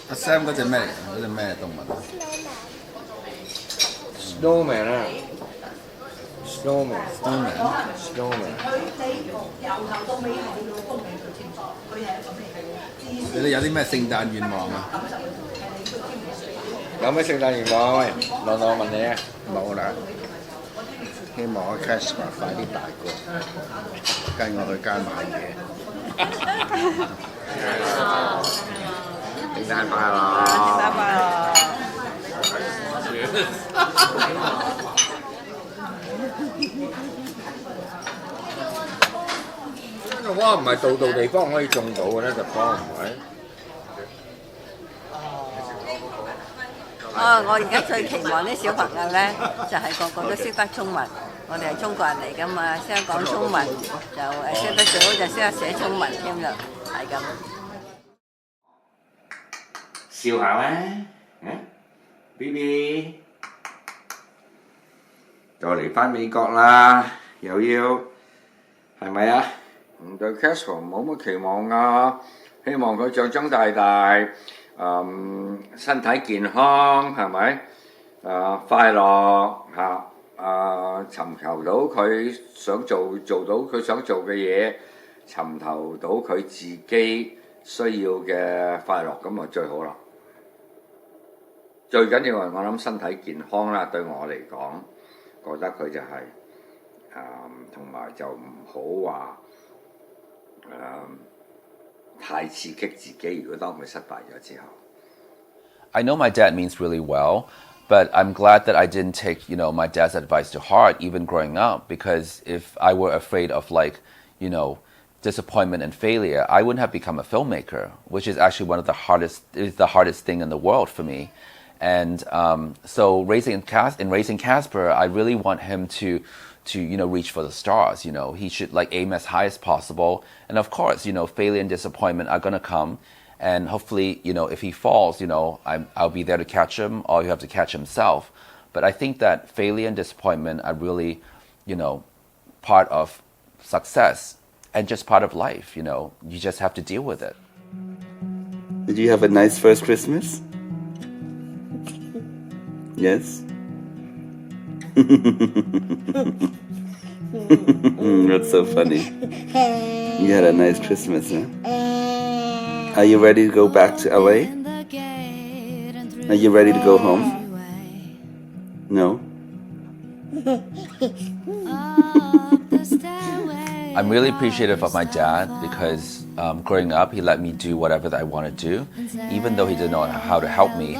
阿 Sam 嗰隻咩嚟？嗰隻咩動物啊 ？Snowman 啊 ，Snowman。你哋有啲咩聖誕願望啊？有咩聖誕願望？喂，樂樂問你啊。冇啦，希望我 Casper 快啲大個，跟我去街買嘢。聖誕快樂！聖誕快樂！香港花唔係度度地方可以種到嘅咧，就花唔係。我而家最期望啲小朋友咧，就係個個都識得中文。我哋係中國人嚟噶嘛，識得講中文，就識得最好就識得寫中文添啦，係咁。笑下咧，BB， 就嚟返美國啦，又要係咪啊？對 Casper 冇乜期望啊，希望佢長大大，身體健康係咪？快樂嚇，尋求到佢想做到佢想做嘅嘢，尋求到佢自己需要嘅快樂，咁啊最好啦。最緊要係我諗身體健康啦，對我嚟講，覺得佢就係同埋就唔好話太刺激自己。如果當佢失敗咗之後 I know my dad means really well, but I'm glad that I didn't take, my dad's advice to heart even growing up, because if I were afraid of disappointment and failure, I wouldn't have become a filmmaker, which is actually the hardest thing in the world for me. And so raising Casper, I really want him to reach for the stars. He should aim as high as possible. And of course, failure and disappointment are gonna come. And hopefully, if he falls, I'll be there to catch him, or you have to catch himself. But I think that failure and disappointment are really, part of success and just part of life. You just have to deal with it. Did you have a nice first Christmas? Yes? That's so funny. You had a nice Christmas, huh? Are you ready to go back to LA? Are you ready to go home? No? I'm really appreciative of my dad because growing up, he let me do whatever that I want to do. Even though he didn't know how to help me,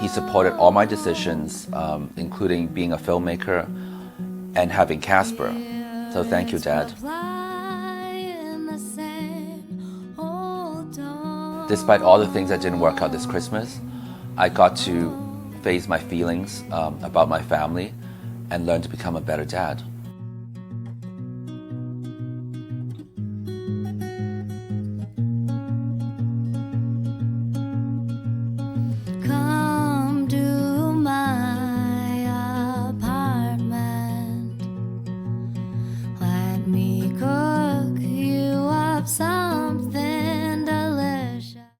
he supported all my decisions, including being a filmmaker and having Casper. So thank you, Dad. Despite all the things that didn't work out this Christmas, I got to face my feelings about my family and learn to become a better dad.